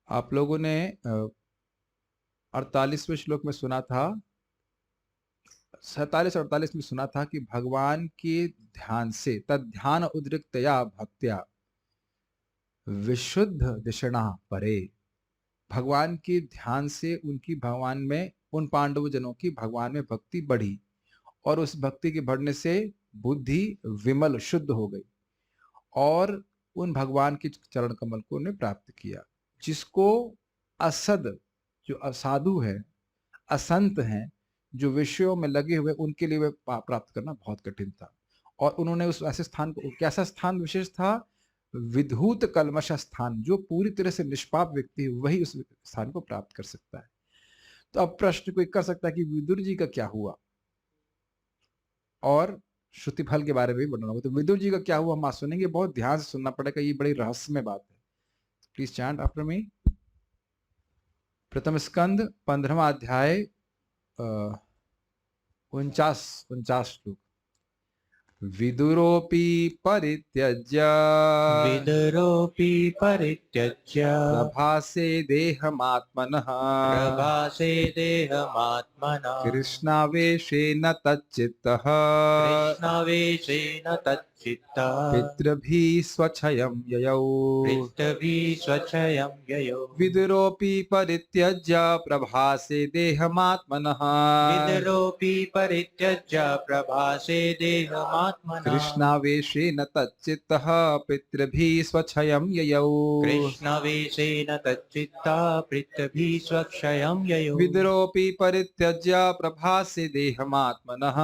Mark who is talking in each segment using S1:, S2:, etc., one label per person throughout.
S1: आप लोगों ने 48वें श्लोक में सुना था, 47 और 48 में सुना था कि भगवान के ध्यान से, तद ध्यान उद्रिक्तया भक्त्या विशुद्ध दिशणा परे। भगवान के ध्यान से उनकी भगवान में, उन पांडव जनों की भगवान में भक्ति बढ़ी, और उस भक्ति के बढ़ने से बुद्धि विमल शुद्ध हो गई, और उन भगवान के चरण कमल को उन्हें प्राप्त किया। जिसको असद, जो असाधु है, असंत हैं, जो विषयों में लगे हुए, उनके लिए वे प्राप्त करना बहुत कठिन था। और उन्होंने उस ऐसे स्थान को, कैसा स्थान विशेष था? विधूत कलमश स्थान। जो पूरी तरह से निष्पाप व्यक्ति है वही उस स्थान को प्राप्त कर सकता है। तो अब प्रश्न कोई कर सकता है कि विदुर जी का क्या हुआ, और श्रुति फल के बारे में भी बताना होगा। तो विदुर जी का क्या हुआ हम आज सुनेंगे, बहुत ध्यान से सुनना पड़ेगा, ये बड़ी रहस्यमय बात है। Please chant after me. प्रथम स्कंद 15वां अध्याय 49 श्लोक। विदुरोऽपि परित्यज्य
S2: विदुरोऽपि परित्यज्य
S1: प्रभासे देहमात्मनः
S2: प्रभासे देहमात्मनः
S1: कृष्णावेशेन तच्चित्तः
S2: कृष्णावेशेन तच्चित्तः
S1: पितृभिः स्वच्छयं ययौ।
S2: पृथ्वी स्वच्छयं ययो।
S1: विदुरोऽपि परित्यज्य प्रभासे देहमात्मनः
S2: विदुरोऽपि परित्यज्य प्रभासे देहमात्मनः
S1: कृष्णावेशेन तच्चित्तः पितृभिः स्वच्छयं ययौ।
S2: कृष्णवेशेन तच्चित्तः पृथ्वी स्वक्षयं ययो।
S1: विदुरोऽपि परित्यज्य प्रभासे देहमात्मनः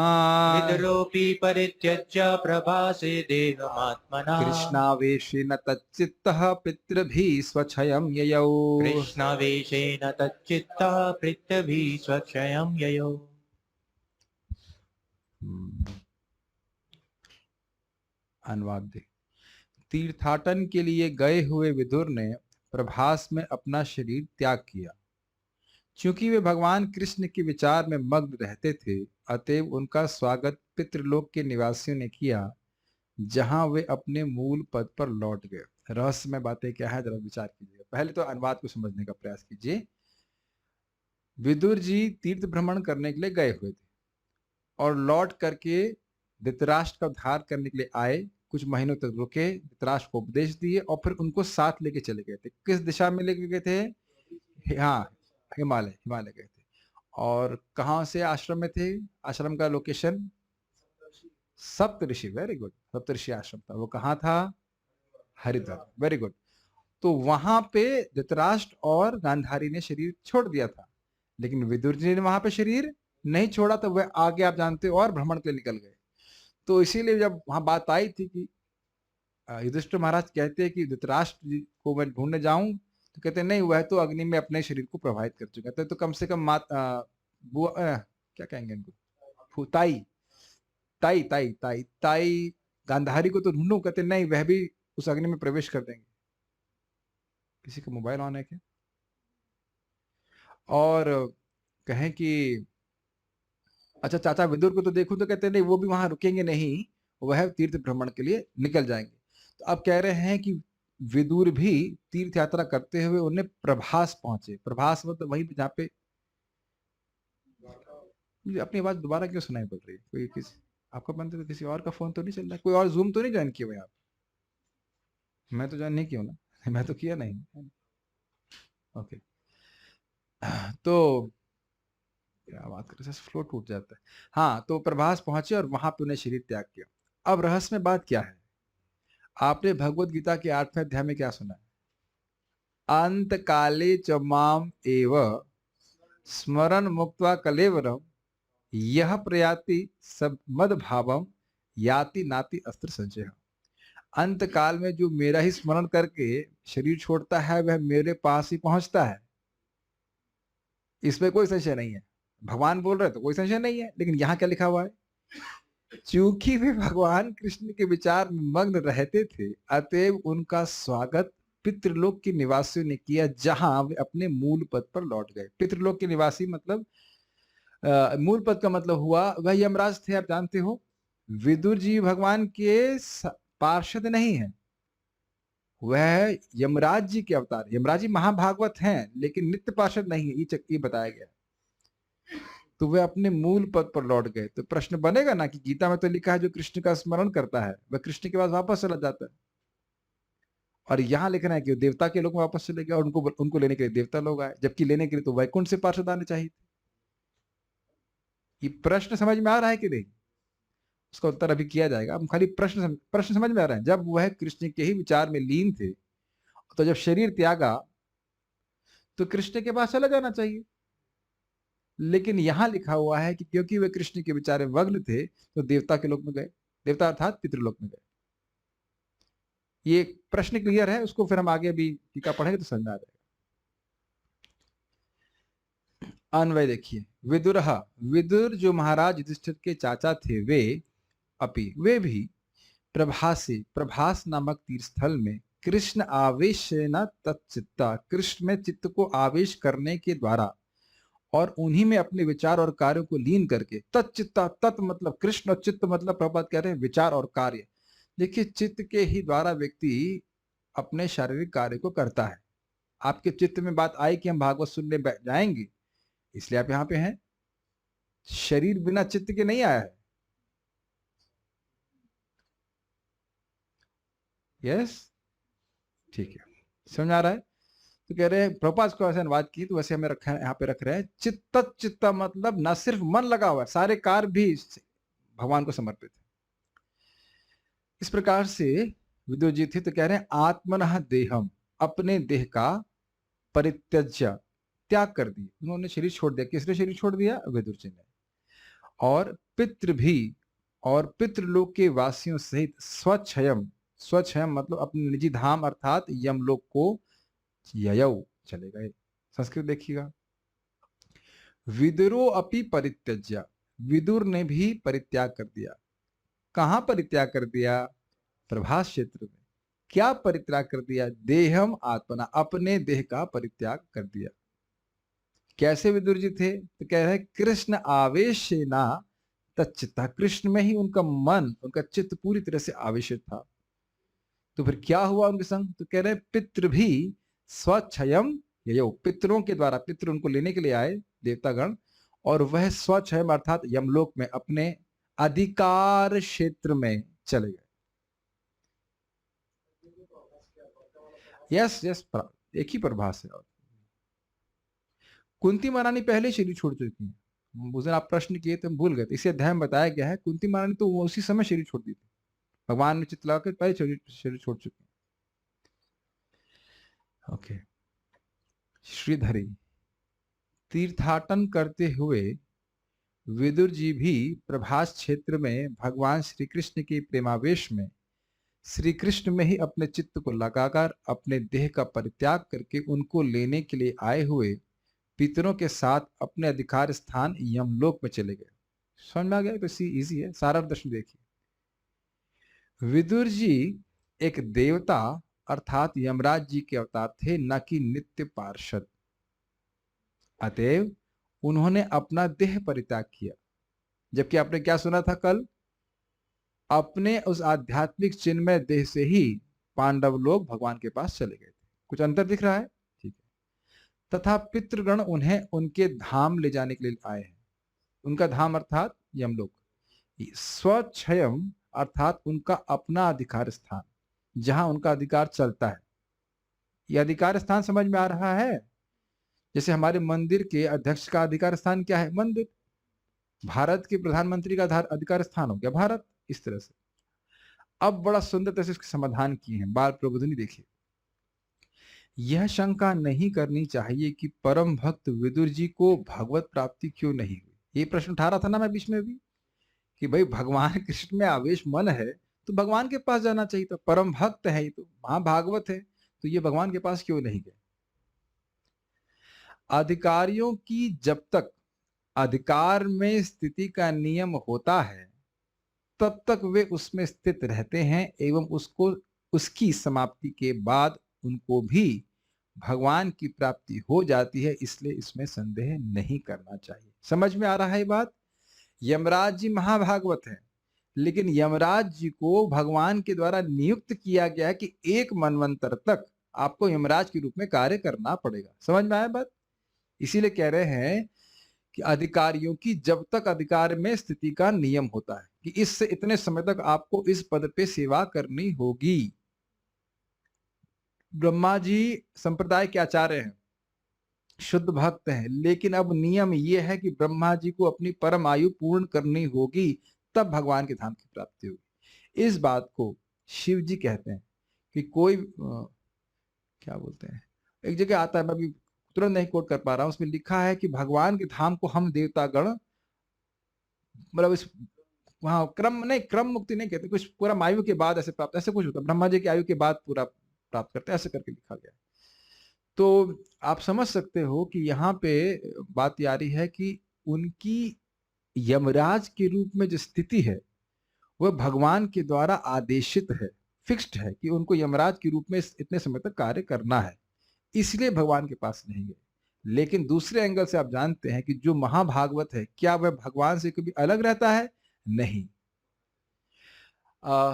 S2: विदुरोऽपि परित्यज्य प्रभासे देहमात्मनः
S1: कृष्णावेशेन तच्चित्तः पितृभिः स्वच्छयं ययौ।
S2: कृष्णवेशेन तच्चित्तः पृथ्वी स्वक्षयं ययो।
S1: अनुवाद दे। तीर्थाटन के लिए गए हुए विदुर ने प्रभास में अपना शरीर त्याग किया। चूंकि वे भगवान कृष्ण के विचार में मग्न रहते थे, अतएव उनका स्वागत पितृलोक के निवासियों ने किया, जहां वे अपने मूल पद पर लौट गए। रहस्यमय बातें क्या है, जरा विचार कीजिए। पहले तो अनुवाद को समझने का प्रयास कीजिए। विदुर जी तीर्थ भ्रमण करने के लिए गए हुए थे, और लौट करके धृतराष्ट्र का उद्धार करने के लिए आए। कुछ महीनों तक रुके, धृतराष्ट्र को उपदेश दिए, और फिर उनको साथ लेके चले गए थे। किस दिशा में लेके गए थे? हाँ, हिमालय, हिमालय गए थे। और कहाँ से आश्रम में थे? आश्रम का location Saptarishi. Very good, Saptarishi Ashram था। वो कहाँ था? हरिद्वार। Very good. तो वहां पे धृतराष्ट्र और गांधारी ने शरीर छोड़ दिया था, लेकिन विदुर जी ने वहां पे शरीर नहीं छोड़ा। तो वह आगे आप जानते हो और भ्रमण के लिए निकल गए। तो इसीलिए जब वहां बात आई थी कि युधिष्ठिर महाराज कहते हैं कि धृतराष्ट्र जी को मैं ढूंढने जाऊं, तो कहते नहीं, वह तो अग्नि में अपने शरीर को प्रभावित कर चुका है। तो कम से कम बुआ, क्या कहेंगे इनको, ताई ताई ताई ताई ताई गांधारी को तो ढूंढूं। कहते नहीं, वह भी उस अग्नि में प्रवेश कर देंगे। किसी का मोबाइल ऑन है क्या? और कहें कि अच्छा चाचा विदुर को तो देखूं, तो कहते नहीं, वो भी वहां रुकेंगे नहीं, वह तीर्थ भ्रमण के लिए निकल जाएंगे। तो अब कह रहे हैं कि विदुर भी तीर्थ यात्रा करते हुए उन्हें प्रभास पहुंचे। प्रभास मतलब वहीं पे जहाँ पे, मुझे अपनी आवाज दोबारा क्यों सुनाई पड़ रही है? कोई किसी आपका बंद तो किसी और का फोन तो नहीं चल रहा है? कोई और जूम तो नहीं ज्वाइन किया हुआ आप? मैं तो ज्वाइन नहीं किया ना। मैं तो किया नहीं। ओके। तो क्या बात कर रहे हैं, फ्लो टूट जाता है। हाँ, तो प्रभास पहुंचे और वहां पे उन्हें शरीर त्याग किया। अब रहस्य में बात क्या है? आपने भगवत गीता के 8वें अध्याय में क्या सुना है? अंत काले च माम एव स्मरण मुक्त्वा कलेवरम यह प्रयाति सब मद भावम याति नाति अस्त्र संचय। अंत काल में जो मेरा ही स्मरण करके शरीर छोड़ता है, वह मेरे पास ही पहुंचता है। इसमें कोई संशय नहीं है। भगवान बोल रहे तो कोई संशय नहीं है। लेकिन यहाँ क्या लिखा हुआ है? चूंकि वे भगवान कृष्ण के विचार में मग्न रहते थे, अतएव उनका स्वागत पितृलोक के निवासियों ने किया, जहां वे अपने मूल पद पर लौट गए। पितृलोक के निवासी मतलब मूल पद का मतलब हुआ वह यमराज थे। आप जानते हो विदुर जी भगवान के पार्षद नहीं है, वह है यमराज जी के अवतार। यमराज जी महाभागवत हैं लेकिन नित्य पार्षद नहीं है, ये बताया गया। तो वे अपने मूल पद पर लौट गए। तो प्रश्न बनेगा ना कि गीता में तो लिखा है जो कृष्ण का स्मरण करता है वह कृष्ण के पास वापस चला जाता है, और यहाँ लिखना है कि वो देवता के लोग में वापस चले गए और उनको उनको लेने के लिए देवता लोग आए, जबकि लेने के लिए तो वैकुंठ से पार्षद आने चाहिए थे। ये प्रश्न समझ में आ रहा है कि नहीं? उसका उत्तर अभी किया जाएगा। हम खाली प्रश्न समझ में आ रहा है। जब वह कृष्ण के ही विचार में लीन थे तो जब शरीर त्यागा तो कृष्ण के पास चला जाना चाहिए, लेकिन यहां लिखा हुआ है कि क्योंकि वे कृष्ण के विचार में मग्न थे तो देवता के लोक में गए, देवता अर्थात पितृलोक में गए। ये प्रश्न क्लियर है, उसको फिर हम आगे भी टीका पढ़ेंगे तो समझ में आ जाएगा। अन्वय देखिए, विदुरहा, विदुर जो महाराज युधिष्ठिर के चाचा थे, वे भी प्रभासे, प्रभास नामक तीर्थस्थल में कृष्ण आवेशेन तच्चित्ता, कृष्ण में चित्त को आवेश करने के द्वारा और उन्हीं में अपने विचार और कार्यों को लीन करके, तच्चित्ता, तत् मतलब कृष्ण और चित्त मतलब प्रभुपाद कह रहे हैं विचार और कार्य। देखिए, चित्त के ही द्वारा व्यक्ति अपने शारीरिक कार्य को करता है। आपके चित्त में बात आई कि हम भागवत सुनने जाएंगे, इसलिए आप यहाँ पे हैं। शरीर बिना चित्त के नहीं आया है। यस, ठीक है, समझ आ रहा है? तो कह रहे हैं प्रभुपाद को ऐसे अनुवाद की तो वैसे हमें रखा है, यहाँ पे रख रहे हैं चित्त। चित्त मतलब ना सिर्फ मन लगा हुआ है, सारे कार्य भी भगवान को समर्पित है। इस प्रकार से विदुर जी थे तो कह रहे हैं आत्मनः देहम, अपने देह का परित्यज्य, त्याग कर दिया। उन्होंने शरीर छोड़ दिया। किसने शरीर छोड़ दिया? विदुर जी ने। और पितृ भी, और पितृलोक के वासियों सहित स्वच्छयम, स्वच्छयम मतलब अपने निजी धाम अर्थात यमलोक को ययौ, चले गए। संस्कृत देखिएगा, विदुरो अपि परित्यज्य, विदुर ने भी परित्याग कर दिया। कहां परित्याग कर दिया? प्रभास क्षेत्र में। क्या परित्याग कर दिया? देहम आत्मना, अपने देह का परित्याग कर दिया। कैसे विदुर जी थे? तो कह रहे कृष्ण आवेशेना तच्चित्ता, कृष्ण में ही उनका मन, उनका चित्त पूरी तरह से आवेशित था। तो फिर क्या हुआ उनके संग? तो कह रहे पितृ भी स्वच्छयम ययो, पितरों के द्वारा, पितृ उनको लेने के लिए आए देवतागण, और वह स्वच्छयम अर्थात यमलोक में अपने अधिकार क्षेत्र में चले गए। यस यस, एक ही प्रभास है। और कुंती महारानी पहले शरीर छोड़ चुकी हैं। उस दिन आप प्रश्न किए तो हम भूल गए थे, इसे अध्याय में बताया गया है कुंती महारानी तो वो उसी समय शरीर छोड़ दी थी। भगवान ने चित्त लगाकर पहले शरीर छोड़ चुके हैं। ओके, श्रीधरी, तीर्थाटन करते हुए विदुर जी भी प्रभास क्षेत्र में भगवान श्री कृष्ण के प्रेमावेश में श्री कृष्ण में ही अपने चित्त को लगाकर अपने देह का परित्याग करके उनको लेने के लिए आए हुए पितरों के साथ अपने अधिकार स्थान यमलोक में चले गए। समझ में आ गया? तो इजी है, सारा दर्शन देखिए। विदुर जी एक देवता अर्थात यमराज जी के अवतार थे, न कि नित्य पार्षद। अतएव उन्होंने अपना देह परित्याग किया। जबकि आपने क्या सुना था कल? अपने उस आध्यात्मिक चिन्मय देह से ही पांडव लोग भगवान के पास चले गए थे। कुछ अंतर दिख रहा है? ठीक है। तथा पितृगण उन्हें उनके धाम ले जाने के लिए आए हैं। उनका धाम अर्थात यमलोक। स्वच्छयम अर्थात उनका अपना अधिकार स्थान, जहां उनका अधिकार चलता है। यह अधिकार स्थान समझ में आ रहा है? जैसे हमारे मंदिर के अध्यक्ष का अधिकार स्थान क्या है? मंदिर। भारत के प्रधानमंत्री का अधिकार स्थान हो गया भारत। इस तरह से अब बड़ा सुंदर तरह से इसके समाधान किए हैं। बाल प्रबोधनी देखिए, यह शंका नहीं करनी चाहिए कि परम भक्त विदुर जी को भगवत प्राप्ति क्यों नहीं हुई। ये प्रश्न उठा रहा था ना मैं बीच में भी, कि भाई भगवान कृष्ण में आवेश मन है तो भगवान के पास जाना चाहिए था। परम भक्त है, ये तो महाभागवत है, तो ये भगवान के पास क्यों नहीं गए? अधिकारियों की जब तक अधिकार में स्थिति का नियम होता है तब तक वे उसमें स्थित रहते हैं एवं उसकी समाप्ति के बाद उनको भी भगवान की प्राप्ति हो जाती है। इसलिए इसमें संदेह नहीं करना चाहिए। समझ में आ रहा है बात? यमराज जी महाभागवत हैं, लेकिन यमराज जी को भगवान के द्वारा नियुक्त किया गया है कि एक मनवंतर तक आपको यमराज के रूप में कार्य करना पड़ेगा। समझ में आया बात? इसीलिए कह रहे हैं कि अधिकारियों की जब तक अधिकार में स्थिति का नियम होता है कि इससे इतने समय तक आपको इस पद पे सेवा करनी होगी। ब्रह्मा जी संप्रदाय के आचार्य हैं, शुद्ध भक्त हैं, लेकिन अब नियम यह है कि ब्रह्मा जी को अपनी परम आयु पूर्ण करनी होगी, तब भगवान के धाम की प्राप्ति होगी। इस बात को शिव जी कहते हैं कि कोई क्या बोलते हैं, एक जगह आता है, मैं अभी तुरंत नहीं कोट कर पा रहा हूं, उसमें लिखा है कि भगवान के धाम को हम देवतागण, मतलब इस वहां क्रम नहीं, क्रम मुक्ति नहीं कहते, कुछ पूरा आयु के बाद ऐसे प्राप्त, ऐसे कुछ होता है, ब्रह्मा जी की आयु के बाद पूरा प्राप्त करते हैं, ऐसे करके लिखा गया है। तो आप समझ सकते हो कि यहाँ पे बात ये आ रही है कि उनकी यमराज के रूप में जो स्थिति है वह भगवान के द्वारा आदेशित है, फिक्स्ड है कि उनको यमराज के रूप में इतने समय तक कार्य करना है, इसलिए भगवान के पास नहीं गए। लेकिन दूसरे एंगल से आप जानते हैं कि जो महाभागवत है, क्या वह भगवान से कभी अलग रहता है? नहीं।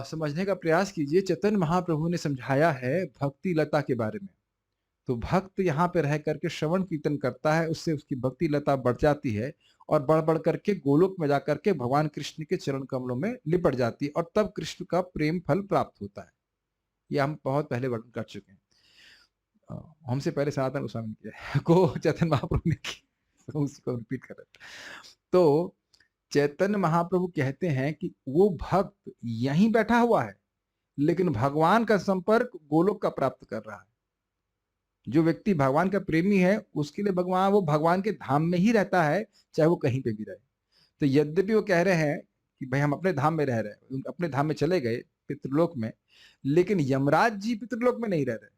S1: समझने का प्रयास कीजिए। चैतन्य महाप्रभु ने समझाया है भक्ति लता के बारे में। तो भक्त यहाँ पे रह करके श्रवण कीर्तन करता है, उससे उसकी भक्ति लता बढ़ जाती है और बढ़ बढ़ करके गोलोक में जाकर के भगवान कृष्ण के चरण कमलों में लिपट जाती है, और तब कृष्ण का प्रेम फल प्राप्त होता है। ये हम बहुत पहले वर्णन कर चुके हैं, हमसे पहले सनातन गोस्वामी ने को चैतन्य महाप्रभु ने की, तो उसी को रिपीट कर रहे हैं। तो चैतन्य महाप्रभु कहते हैं कि वो भक्त यहीं बैठा हुआ है, लेकिन भगवान का संपर्क गोलोक का प्राप्त कर रहा है। जो व्यक्ति भगवान का प्रेमी है, उसके लिए भगवान, वो भगवान के धाम में ही रहता है, चाहे वो कहीं पे भी रहे। तो यद्यपि वो कह रहे हैं कि भाई हम अपने धाम में रह रहे हैं, अपने धाम में चले गए पितृलोक में, लेकिन यमराज जी पितृलोक में नहीं रह रहे,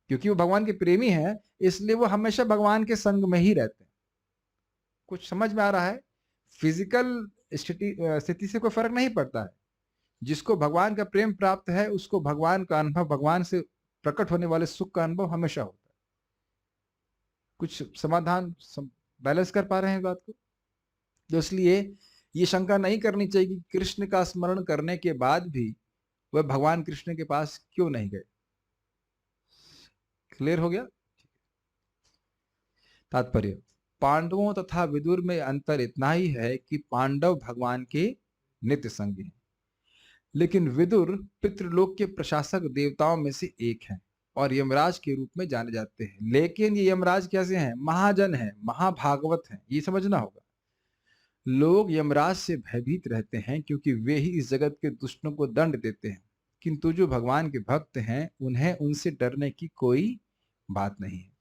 S1: क्योंकि वो भगवान के प्रेमी हैं, इसलिए वो हमेशा भगवान के संग में ही रहते हैं। कुछ समझ में आ रहा है? फिजिकल स्थिति से कोई फर्क नहीं पड़ता है। जिसको भगवान का प्रेम प्राप्त है, उसको भगवान का अनुभव, भगवान से प्रकट होने वाले सुख का अनुभव हमेशा होता है। कुछ समाधान बैलेंस कर पा रहे हैं बात को? तो इसलिए ये शंका नहीं करनी चाहिए कि कृष्ण का स्मरण करने के बाद भी वह भगवान कृष्ण के पास क्यों नहीं गए। क्लियर हो गया? तात्पर्य, पांडवों तथा विदुर में अंतर इतना ही है कि पांडव भगवान के नित्य संगी हैं, लेकिन विदुर पितृलोक के प्रशासक देवताओं में से एक हैं और यमराज के रूप में जाने जाते हैं। लेकिन ये यमराज कैसे हैं? महाजन हैं, महाभागवत हैं, ये समझना होगा। लोग यमराज से भयभीत रहते हैं क्योंकि वे ही इस जगत के दुष्टों को दंड देते हैं, किंतु जो भगवान के भक्त हैं उन्हें उनसे डरने की कोई बात नहीं है।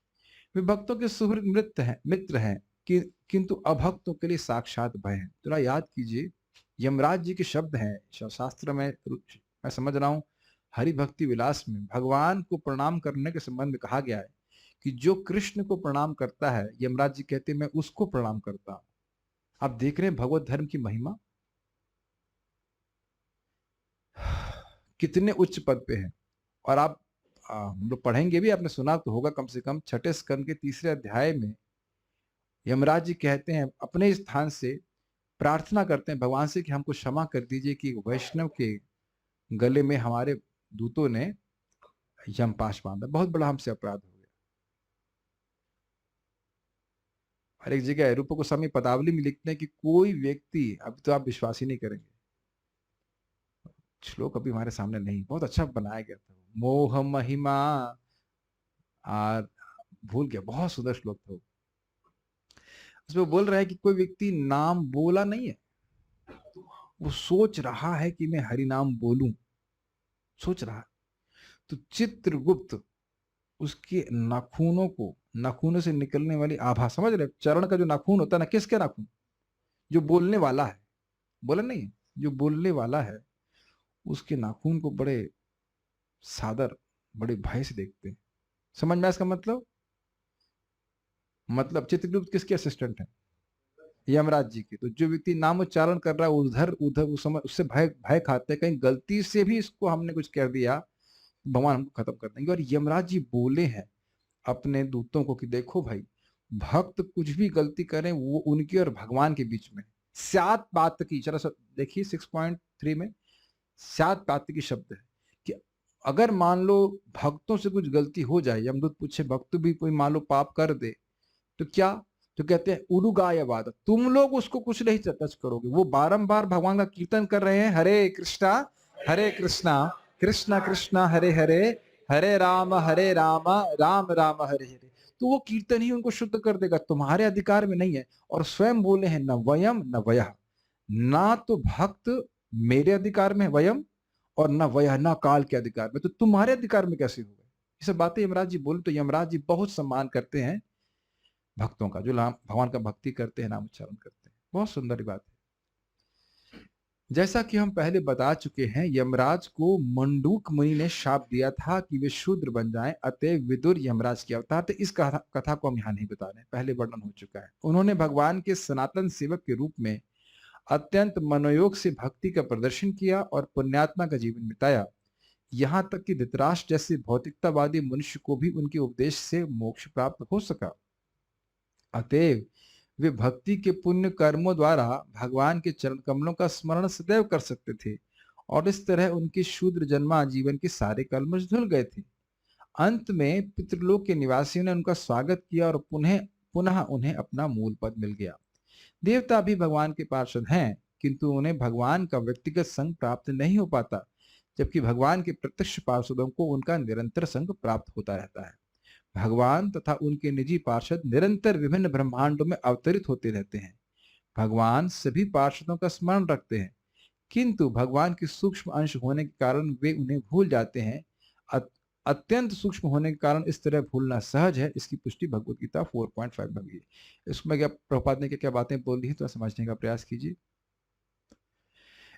S1: वे भक्तों के सुहृद मित्र हैं किंतु अभक्तों के लिए साक्षात भय है। थोड़ा याद कीजिए, यमराज जी के शब्द हैं शास्त्र में, मैं समझ रहा हूं हरि भक्ति विलास में भगवान को प्रणाम करने के संबंध में कहा गया है कि जो कृष्ण को प्रणाम करता है, यमराज जी कहते हैं मैं उसको प्रणाम करता हूं। आप देख रहे हैं भगवत धर्म की महिमा कितने उच्च पद पे है। और आप हम लोग पढ़ेंगे भी, आपने सुना तो होगा कम से कम, छठे स्कंद के 3 अध्याय में यमराज जी कहते हैं, अपने स्थान से प्रार्थना करते हैं भगवान से कि हमको क्षमा कर दीजिए कि वैष्णव के गले में हमारे दूतों ने यमपाश बांधा, बहुत बड़ा हमसे अपराध हो गया। हर एक जगह रूप गोस्वामी पदावली में लिखते हैं कि कोई व्यक्ति, अब तो आप विश्वास ही नहीं करेंगे, श्लोक अभी हमारे सामने नहीं, बहुत अच्छा बनाया गया था, मोह महिमा और भूल गया, बहुत सुंदर श्लोक था। उसमें बोल रहा है कि कोई व्यक्ति नाम बोला नहीं है, वो सोच रहा है कि मैं हरि नाम बोलूं, सोच रहा है। तो चित्रगुप्त उसके नाखूनों को, नाखूनों से निकलने वाली आभा, समझ रहे, चरण का जो नाखून होता है ना, किसके नाखून? जो बोलने वाला है, बोला नहीं है, जो बोलने वाला है उसके नाखून को बड़े सादर, बड़े भय से देखते हैं। समझ में इसका मतलब चित्रगुप्त किसके असिस्टेंट है? यमराज जी के। तो जो व्यक्ति नाम उच्चारण कर रहा है उधर उधर उस समय उससे भय भय खाते हैं, कहीं गलती से भी इसको हमने कुछ कर दिया, भगवान हमको खत्म कर देंगे। और यमराज जी बोले हैं अपने दूतों को कि देखो भाई, भक्त कुछ भी गलती करें वो उनकी और भगवान के बीच में, स्यात पातकी, चलो देखिए 6.3 में स्यात पातकी शब्द है कि अगर मान लो भक्तों से कुछ गलती हो जाए, यमदूत पूछे भक्त भी कोई मान लो पाप कर दे तो क्या, तो कहते हैं उलुगायवाद, तुम लोग उसको कुछ नहीं टच करोगे। वो बारंबार भगवान का कीर्तन कर रहे हैं, हरे कृष्णा कृष्णा कृष्णा हरे हरे, हरे राम राम राम हरे हरे। तो वो कीर्तन ही उनको शुद्ध कर देगा, तुम्हारे अधिकार में नहीं है। और स्वयं बोले हैं न वयम न वयः, ना तो भक्त मेरे अधिकार में वयम, और न वयः ना काल के अधिकार में, तो तुम्हारे अधिकार में कैसे होगा। ये सब बातें यमराज जी बोले तो यमराज जी बहुत सम्मान करते हैं भक्तों का, जो भगवान का भक्ति करते हैं, नाम उच्चारण करते हैं। बहुत सुंदर बात है। जैसा कि हम पहले बता चुके हैं, यमराज को मंडूक मुनि ने शाप दिया था कि वे शूद्र बन जाएं, अतः विदुर यमराज के अवतार थे। इस कथा को हम यहाँ नहीं बता रहे, पहले वर्णन हो चुका है। उन्होंने भगवान के सनातन सेवक के रूप में अत्यंत मनोयोग से भक्ति का प्रदर्शन किया और पुण्यात्मा का जीवन बिताया। यहाँ तक कि धृतराष्ट्र जैसे भौतिकतावादी मनुष्य को भी उनके उपदेश से मोक्ष प्राप्त हो सका। अतएव वे भक्ति के पुण्य कर्मों द्वारा भगवान के चरण कमलों का स्मरण सदैव कर सकते थे, और इस तरह उनके शूद्र जन्मा जीवन के सारे कलमश धुल गए थे। अंत में पितृलोक के निवासियों ने उनका स्वागत किया और पुनः पुनः उन्हें अपना मूल पद मिल गया। देवता भी भगवान के पार्षद हैं, किंतु उन्हें भगवान का व्यक्तिगत संग प्राप्त नहीं हो पाता, जबकि भगवान के प्रत्यक्ष पार्षदों को उनका निरंतर संग प्राप्त होता रहता है। भगवान तथा उनके निजी पार्षद निरंतर विभिन्न ब्रह्मांडों में अवतरित होते रहते हैं। भगवान सभी पार्षदों का स्मरण रखते हैं, किंतु भगवान के सूक्ष्म अंश होने के कारण वे उन्हें भूल जाते हैं। अत्यंत सूक्ष्म होने के कारण इस तरह भूलना सहज है। इसकी पुष्टि भगवत गीता 4.5 में हुई है। इसमें क्या प्रभुपाद ने क्या बातें बोल दी है, तो समझने का प्रयास कीजिए।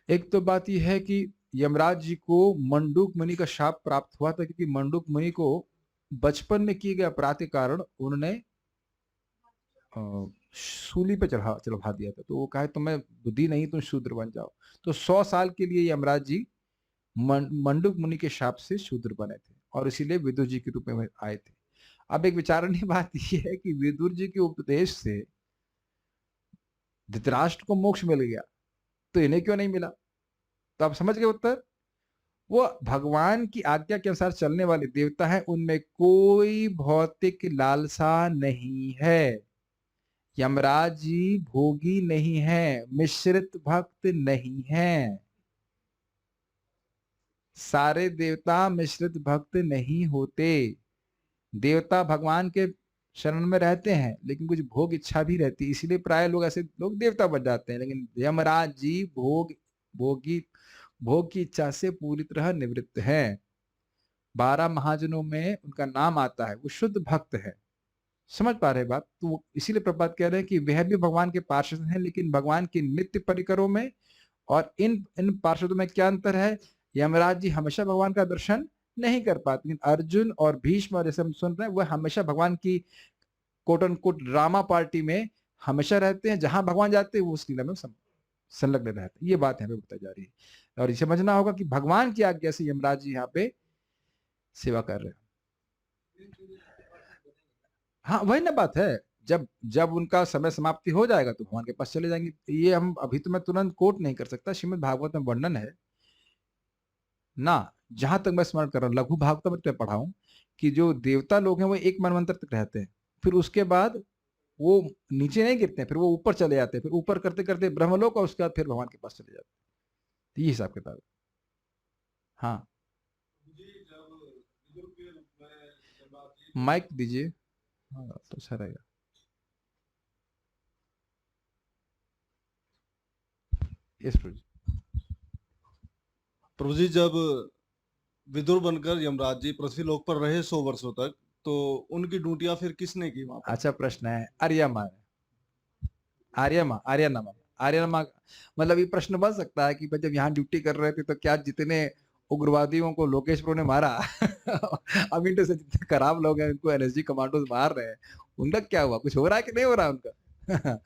S1: एक तो बात यह है कि यमराज जी को मंडूक मुनि का शाप प्राप्त हुआ था, क्योंकि मंडूक मुनि को बचपन में किए गए अपराध के कारण उन्होंने सूली पे चढ़ा दिया था। तो वो कहा तुम्हें बुद्धि नहीं, तुम शूद्र बन जाओ। तो 100 साल के लिए यमराज जी मंडूक मुनि के शाप से शूद्र बने थे, और इसीलिए विदुर जी के रूप में आए थे। अब एक विचारणीय बात यह है कि विदुर जी के उपदेश से धृतराष्ट्र को मोक्ष मिल गया, तो इन्हें क्यों नहीं मिला। तो आप समझ गए उत्तर। वो भगवान की आज्ञा के अनुसार चलने वाले देवता हैं, उनमें कोई भौतिक लालसा नहीं है। यमराज जी भोगी नहीं है, मिश्रित भक्त नहीं है। सारे देवता मिश्रित भक्त नहीं होते। देवता भगवान के शरण में रहते हैं, लेकिन कुछ भोग इच्छा भी रहती है, इसीलिए प्राय लोग ऐसे लोग देवता बन जाते हैं। लेकिन यमराज जी भोग की इच्छा से पूरी तरह निवृत्त हैं। 12 महाजनों में उनका नाम आता है, वो शुद्ध भक्त है। समझ पा रहे बात। तो इसीलिए प्रभुपाद कह रहे हैं कि वह भी भगवान के पार्षद हैं, लेकिन भगवान के नित्य परिकरों में। और इन पार्षदों में क्या अंतर है। यमराज जी हमेशा भगवान का दर्शन नहीं कर पाते, लेकिन अर्जुन और भीष्म जैसे हम सुन रहे हैं, वह हमेशा भगवान की quote and quote drama party में हमेशा रहते हैं। जहां भगवान जाते हैं वो उस लीला में संलग्न रहते हैं। ये बात यहाँ पे बताई जा रही है, और ये समझना होगा कि भगवान की आज्ञा से यमराज जी यहाँ पे सेवा कर रहे हैं। हाँ वही ना बात है। जब जब उनका समय समाप्ति हो जाएगा तो भगवान के पास चले जाएंगे। ये हम अभी तो मैं तुरंत कोट नहीं कर सकता, श्रीमद् भागवत में वर्णन है ना। जहां तक मैं स्मरण कर रहा हूँ, लघु भागवत में तो पढ़ाऊं कि जो देवता लोग हैं वो एक मनवंतर तक रहते हैं, फिर उसके बाद वो नीचे नहीं गिरते हैं, फिर वो ऊपर चले जाते हैं, फिर ऊपर करते करते ब्रह्मलोक, और उसके बाद फिर भगवान के पास चले जाते हैं। ये हिसाब किताब। हाँ माइक दीजिए। हाँ तो अच्छा रहेगा। यस
S3: प्रभु जी, जब विदुर बनकर यमराज जी पृथ्वीलोक पर रहे 100 वर्षों तक, तो उनकी ड्यूटियां फिर किसने की वहां पर?
S1: अच्छा प्रश्न है। आर्यमा मतलब ये प्रश्न बन सकता है कि भाई जब यहाँ ड्यूटी कर रहे थे तो क्या जितने उग्रवादियों को लोकेश प्रो ने मारा अब इनसे से जितने खराब लोग हैं उनको एनएसजी कमांडोज मार रहे हैं, उनका क्या हुआ, कुछ हो रहा है कि नहीं हो रहा है उनका।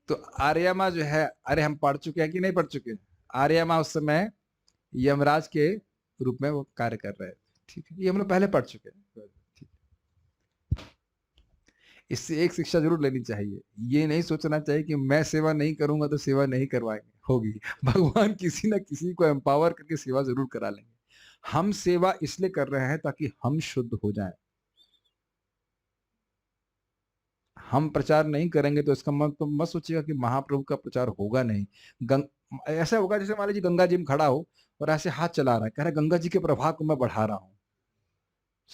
S1: तो आर्यमा जो है, अरे हम पढ़ चुके हैं कि नहीं पढ़ चुके। आर्यमा उस समय यमराज के रूप में वो कार्य कर रहे थे। ठीक है, ये हम लोग पहले पढ़ चुके हैं। इससे एक शिक्षा जरूर लेनी चाहिए, ये नहीं सोचना चाहिए कि मैं सेवा नहीं करूंगा तो सेवा नहीं करवाएंगे होगी। भगवान किसी ना किसी को एम्पावर करके सेवा जरूर करा लेंगे। हम सेवा इसलिए कर रहे हैं ताकि हम शुद्ध हो जाएं। हम प्रचार नहीं करेंगे तो इसका मतलब तो मत सोचिएगा कि महाप्रभु का प्रचार होगा नहीं। ऐसा होगा जैसे मान लीजिए गंगा जी में खड़ा हो और ऐसे हाथ चला रहा है, कह रहा है गंगा जी के प्रभाव को मैं बढ़ा रहा हूं।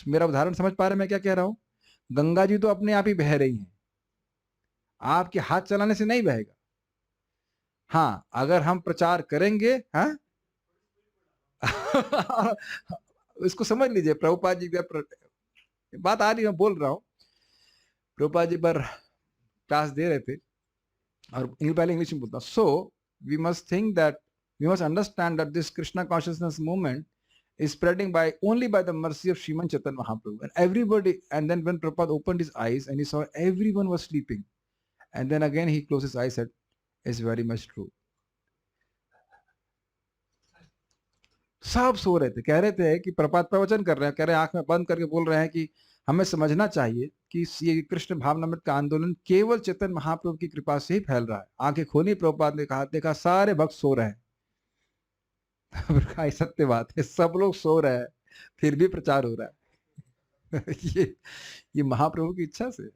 S1: मेरा उदाहरण समझ पा रहे हैं मैं क्या कह रहा हूं? गंगा जी तो अपने आप ही बह रही हैं, आपके हाथ चलाने से नहीं बहेगा। हाँ, अगर हम प्रचार करेंगे, हाँ इसको समझ लीजिए। प्रभुपाद जी बात आ रही, मैं बोल रहा हूँ। प्रभुपाद जी पर क्लास दे रहे थे और पहले इंग्लिश में बोलता। So we must think that we must understand that this Krishna consciousness movement is spreading by only by the mercy of Sriman Chaitanya Mahaprabhu, and everybody. And then when Prabhupada opened his eyes and he saw everyone was sleeping, and then again he closed his eyes and said, "It's very much true." सब सो रहे थे, कह रहे थे कि प्रपात प्रवचन कर रहे हैं, कह रहे हैं आंख में बंद करके बोल रहे हैं कि हमें समझना चाहिए कि ये कृष्ण भावनामृत का आंदोलन केवल चेतन महाप्रभु की कृपा से ही फैल रहा है। आंखें खोली, प्रभुपाद ने कहा, देखा सारे भक्त सो रहे हैं। सत्य बात है, सब लोग सो रहे हैं फिर भी प्रचार हो रहा है। ये महाप्रभु की इच्छा से।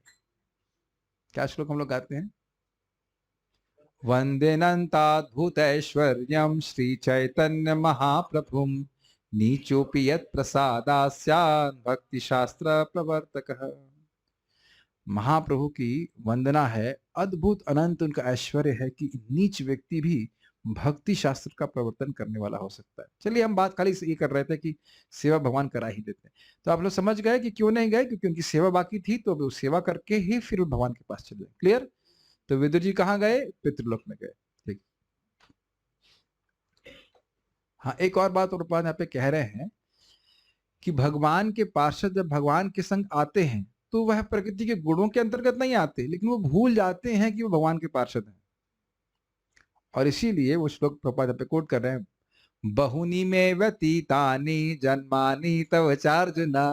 S1: क्या श्लोक हम लोग गाते हैं? वंदेनंताद्भुत ऐश्वर्यम श्री चैतन्य महाप्रभुम नीचोपि यत् प्रसादास्यान् भक्ति शास्त्र प्रवर्तकः। महाप्रभु की वंदना है, अद्भुत अनंत उनका ऐश्वर्य है कि नीच व्यक्ति भी भक्ति शास्त्र का प्रवर्तन करने वाला हो सकता है। चलिए, हम बात खाली ये कर रहे थे कि सेवा भगवान करा ही देते हैं। तो आप लोग समझ गए कि क्यों नहीं गए, क्योंकि उनकी सेवा बाकी थी, तो वो सेवा करके ही फिर भगवान के पास चले गए। क्लियर? तो विदुर जी कहाँ गए? पितृलोक में गए। ठीक। हाँ, एक और बात और यहाँ पे कह रहे हैं कि भगवान के पार्षद जब भगवान के संग आते हैं तो वह प्रकृति के गुणों के अंतर्गत नहीं आते, लेकिन वो भूल जाते हैं कि वो भगवान के पार्षद हैं। और इसीलिए वो श्लोक प्रभुपाद पे कोट कर रहे हैं, बहुनी में व्यतीतानि जन्मानि तव चार्जुना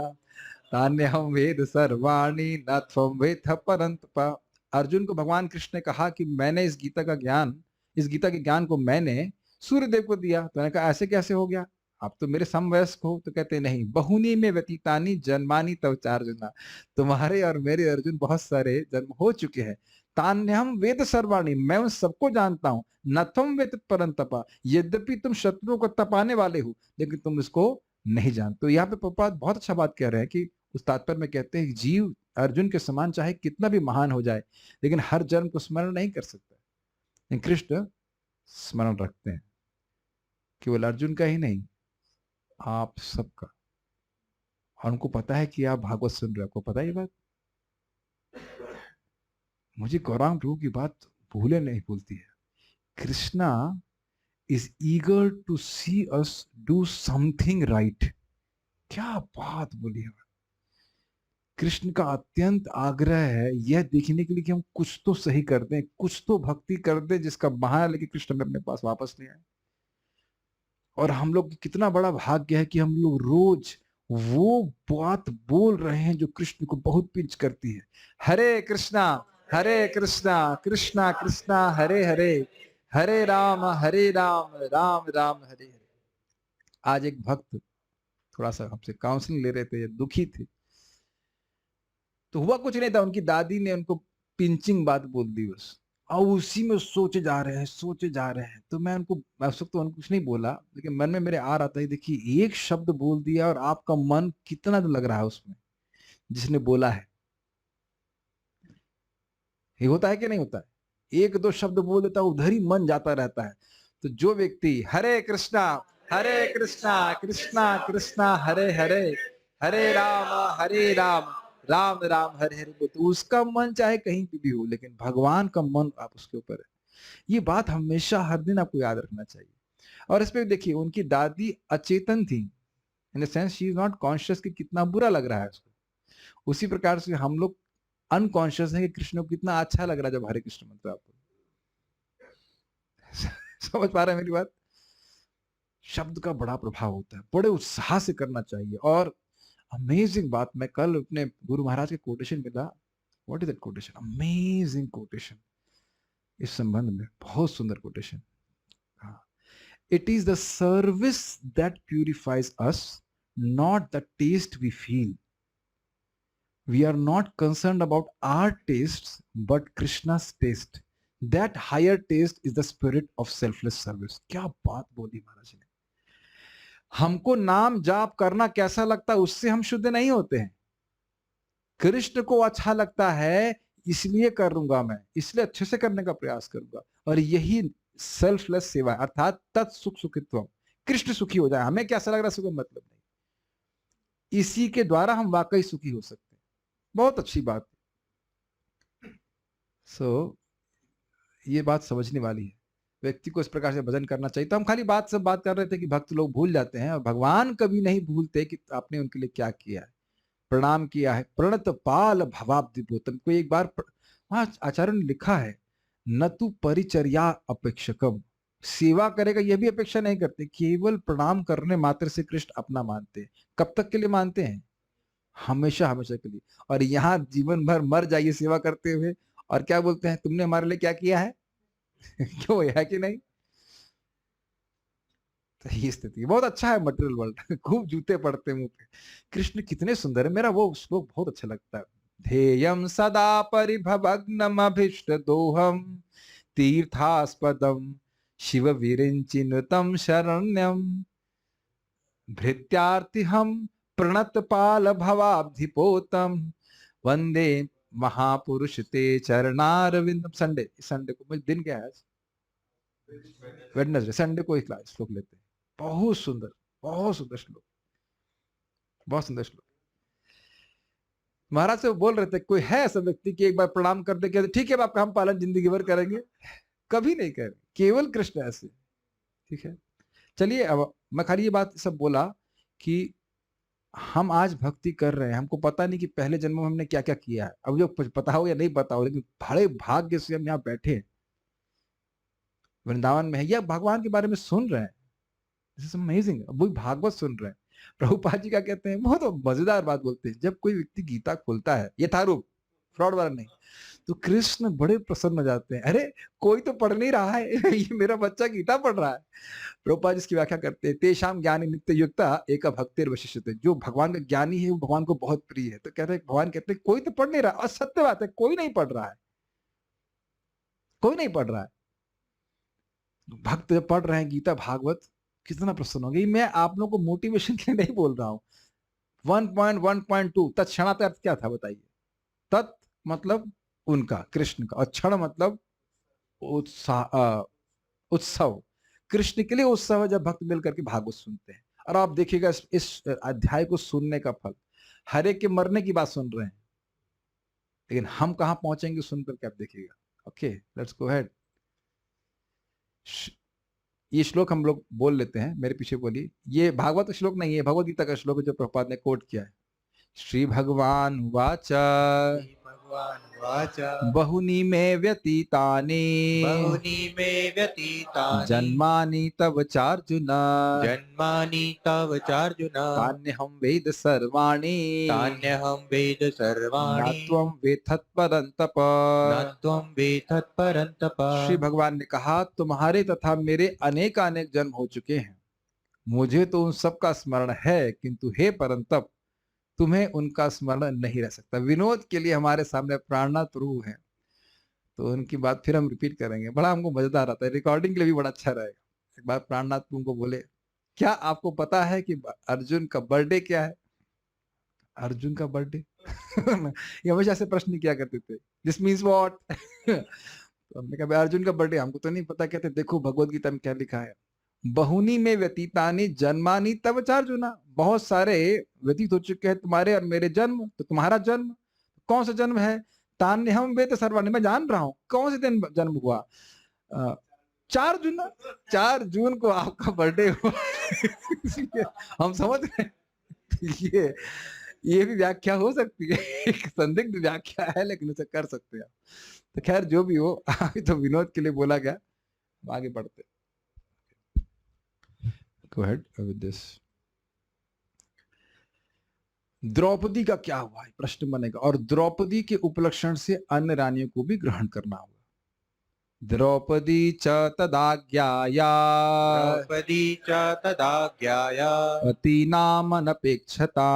S1: तान्यहं वेद सर्वाणि न त्वं वेत्थ परन्तप। अर्जुन को भगवान कृष्ण ने कहा कि मैंने इस गीता के ज्ञान को मैंने सूर्यदेव को दिया। तो मैंने कहा ऐसे कैसे हो गया, आप तो मेरे समवयस्क हो। तो कहते नहीं, बहुनी में व्यतीतानि जन्मानि तव चार्जुना, तुम्हारे और मेरे अर्जुन बहुत सारे जन्म हो चुके हैं। तान्यहं वेद सर्वाणि, मैं उन सबको जानता हूं। न तुम वेद परंतपा, यद्यपि तुम शत्रुओं को तपाने वाले हो लेकिन तुम इसको नहीं जानते। तो यहाँ पे प्रभुपाद बहुत अच्छा बात कह रहे हैं कि उस तात्पर्य में कहते हैं जीव अर्जुन के समान चाहे कितना भी महान हो जाए लेकिन हर जन्म को स्मरण नहीं कर सकता, लेकिन कृष्ण स्मरण रखते हैं, केवल अर्जुन का ही नहीं, आप सबका। और उनको पता है कि आप भागवत सुन रहे हो, आपको पता है ये बात। मुझे गौरांग प्रभु की बात भूले नहीं भूलती है। Krishna is eager to see us do something right. क्या बात बोली है। कृष्ण का अत्यंत आग्रह है यह देखने के लिए कि हम कुछ तो सही कर दें, कुछ तो भक्ति कर दें जिसका बहाना लेके कृष्ण हमें अपने पास वापस ले आए। और हम लोग कितना बड़ा भाग्य है कि हम लोग रोज वो बात बोल रहे हैं जो कृष्ण को बहुत पिंच करती है। हरे कृष्णा कृष्णा कृष्णा हरे हरे, हरे राम राम राम हरे हरे। आज एक भक्त थोड़ा सा हमसे काउंसलिंग ले रहे थे, दुखी थे। तो हुआ कुछ नहीं था, उनकी दादी ने उनको पिंचिंग बात बोल दी बस, और उसी में सोचे जा रहे हैं। तो मैं उनको उस वक्त तो उनको कुछ नहीं बोला, लेकिन मन में मेरे आ रहा था, देखिए एक शब्द बोल दिया और आपका मन कितना लग रहा है उसमें जिसने बोला है। ये होता है कि नहीं होता है? एक दो शब्द बोल देता है, उधर ही मन जाता रहता है। तो जो व्यक्ति हरे कृष्णा कृष्णा कृष्णा हरे हरे, हरे राम राम राम हरे हरे, तो उसका मन चाहे कहीं पे भी हो, लेकिन भगवान का मन आप उसके ऊपर है। ये बात हमेशा हर दिन आपको याद रखना चाहिए। और इस पे देखिए, उनकी दादी अचेतन थी, in the sense she is not conscious कि कितना बुरा लग रहा है उसको। उसी प्रकार से हम लोग अनकॉन्शियस है कि कृष्ण को कितना अच्छा लग रहा है जब हरे कृष्ण मंत्र आपको। समझ पा रहे हैं मेरी बात? शब्द का बड़ा प्रभाव होता है, बड़े उत्साह से करना चाहिए। और अमेजिंग बात, मैं कल अपने गुरु महाराज के कोटेशन मिला, what is that quotation? Amazing quotation. इस संबंध में बहुत सुंदर quotation. It is the service that purifies us, not the taste we feel. We are not concerned about our tastes, but Krishna's taste. That higher taste is the spirit of selfless service. क्या बात बोली महाराज ने। हमको नाम जाप करना कैसा लगता है उससे हम शुद्ध नहीं होते हैं। कृष्ण को अच्छा लगता है इसलिए करूंगा मैं, इसलिए अच्छे से करने का प्रयास करूंगा, और यही सेल्फलेस सेवा है, अर्थात तत्सुख सुखित्व। कृष्ण सुखी हो जाए, हमें कैसा लग रहा है उसका मतलब नहीं। इसी के द्वारा हम वाकई सुखी हो सकते हैं। बहुत अच्छी बात। ये बात समझने वाली है। व्यक्ति को इस प्रकार से भजन करना चाहिए। तो हम खाली बात कर रहे थे कि भक्त लोग भूल जाते हैं, और भगवान कभी नहीं भूलते कि आपने उनके लिए क्या किया है, प्रणाम किया है। प्रणत पाल भवाब्धि भूतम। कोई एक बार वहां आचार्य ने लिखा है, न तू परिचर्या अपेक्षकम, सेवा करेगा यह भी अपेक्षा नहीं करते, केवल प्रणाम करने मात्र से कृष्ण अपना मानते हैं। कब तक के लिए मानते हैं? हमेशा हमेशा के लिए। और यहाँ जीवन भर मर जाइए सेवा करते हुए, और क्या बोलते हैं, तुमने हमारे लिए क्या किया है? क्यों, है कि नहीं? तो ये स्थिति बहुत अच्छा है मटेरियल वर्ल्ड। खूब जूते पड़ते मुंह पे। कृष्ण कितने सुंदर है। मेरा वो श्लोक बहुत अच्छा लगता है। ध्येयम सदा परिभवग्नम अभीष्ट दोहम तीर्थास्पदम शिव विरिंचिनुतम शरण्यम भृत्यार्तिहम प्रणत पाल भवाब्धिपोतम वंदे महापुरुष ते चरणारविंदम। संडे को दिन क्या है आज? वेडनेसडे। संडे को एक श्लोक लेते हैं। बहुत सुंदर श्लोक, बहुत सुंदर श्लोक। महाराज से बोल रहे थे, कोई है ऐसा व्यक्ति कि एक बार प्रणाम कर दे, कहते ठीक है आपका हम पालन जिंदगी भर करेंगे? कभी नहीं करेंगे, केवल कृष्ण ऐसे। ठीक है, चलिए अब मैं खाली ये बात सब बोला कि हम आज भक्ति कर रहे हैं, हमको पता नहीं कि पहले जन्म में हमने क्या क्या किया है। अब जो कुछ पता हो या नहीं पता हो, लेकिन बड़े भाग्य से हम यहाँ बैठे हैं, वृंदावन में है, या भगवान के बारे में सुन रहे हैं। This is amazing. वही भागवत सुन रहे हैं। प्रभुपाद जी क्या कहते हैं, बहुत मजेदार बात बोलते हैं, जब कोई व्यक्ति गीता खोलता है, यथारूप, फ्रॉड वाला नहीं, तो कृष्ण बड़े प्रसन्न हो जाते हैं। अरे कोई तो पढ़ नहीं रहा है, ये मेरा बच्चा गीता पढ़ रहा है। प्रभुपाद इसकी व्याख्या करते हैं, तेषाम ज्ञानी नित्य युक्ता एक भक्तिर वशिष्यते। जो भगवान का ज्ञानी है वो भगवान को बहुत प्रिय है। तो कहते हैं, भगवान कहते हैं कोई तो पढ़ नहीं रहा, और सत्य बात है, कोई नहीं पढ़ रहा है, कोई नहीं पढ़ रहा है। भक्त जब पढ़ रहे हैं गीता भागवत, कितना प्रसन्न हो गई। मैं आप लोगों को मोटिवेशन के लिए नहीं बोल रहा हूं। 1.1.2 तत्क्षणात् अर्थ क्या था बताइए? तत् मतलब उनका, कृष्ण का, और क्षण मतलब उत्साह, उत्सव। कृष्ण के लिए उत्सव है जब भक्त मिलकर के भागवत सुनते हैं। और आप देखिएगा इस अध्याय को सुनने का फल, हर एक के मरने की बात सुन रहे हैं, लेकिन हम कहां पहुंचेंगे सुनकर के आप देखिएगा। Okay, let's go ahead. ये श्लोक हम लोग बोल लेते हैं, मेरे पीछे बोलिए। ये भागवत श्लोक नहीं है, भगवद गीता का श्लोक है जो प्रभुपाद ने कोट किया है। श्री भगवान वाचा बहुनी में व्यतीतानि जन्मानि तव चार्जुन तान्यहं वेद सर्वाणि न त्वं वेत्थत्परन्तप। श्री भगवान ने कहा, तुम्हारे तथा मेरे अनेक जन्म हो चुके हैं, मुझे तो उन सब का स्मरण है, किंतु हे परंतप तुम्हें उनका स्मरण नहीं रह सकता। विनोद के लिए हमारे सामने प्राणनाथ प्रभु हैं, तो उनकी बात फिर हम रिपीट करेंगे। बड़ा हमको मजेदार आता है, रिकॉर्डिंग के लिए भी बड़ा अच्छा रहेगा। एक बार प्राणनाथ प्रभु को बोले, क्या आपको पता है कि अर्जुन का बर्थडे क्या है? अर्जुन का बर्थडे ये हमेशा ऐसे प्रश्न किया करते थे, दिस मीन्स व्हाट? तो हमने कहा अर्जुन का बर्थडे हमको तो नहीं पता। कहते देखो भगवद गीता में क्या लिखा है, बहुनी में व्यतीतानि जन्मानि तव चार्जुना। बहुत सारे व्यतीत हो चुके हैं तुम्हारे और मेरे जन्म, तो तुम्हारा जन्म कौन सा जन्म है? तान्यहं वेद सर्वाणि, मैं जान रहा हूं कौन से दिन जन्म हुआ। 4 जून को आपका बर्थडे हुआ। हम समझ रहे हैं, ये भी व्याख्या हो सकती है, एक संदिग्ध व्याख्या है, लेकिन उसे कर सकते हैं। तो खैर जो भी हो, तो विनोद के लिए बोला गया, आगे बढ़ते। Go ahead with this. Draupadi का क्या हुआ है प्रश्न बनेगा, और द्रौपदी के उपलक्षण से अन्य रानियों को भी ग्रहण करना होगा। द्रौपदी च तदाज्ञाया
S2: द्रौपदी च तदाज्ञाया
S1: पतीनामनपेक्षता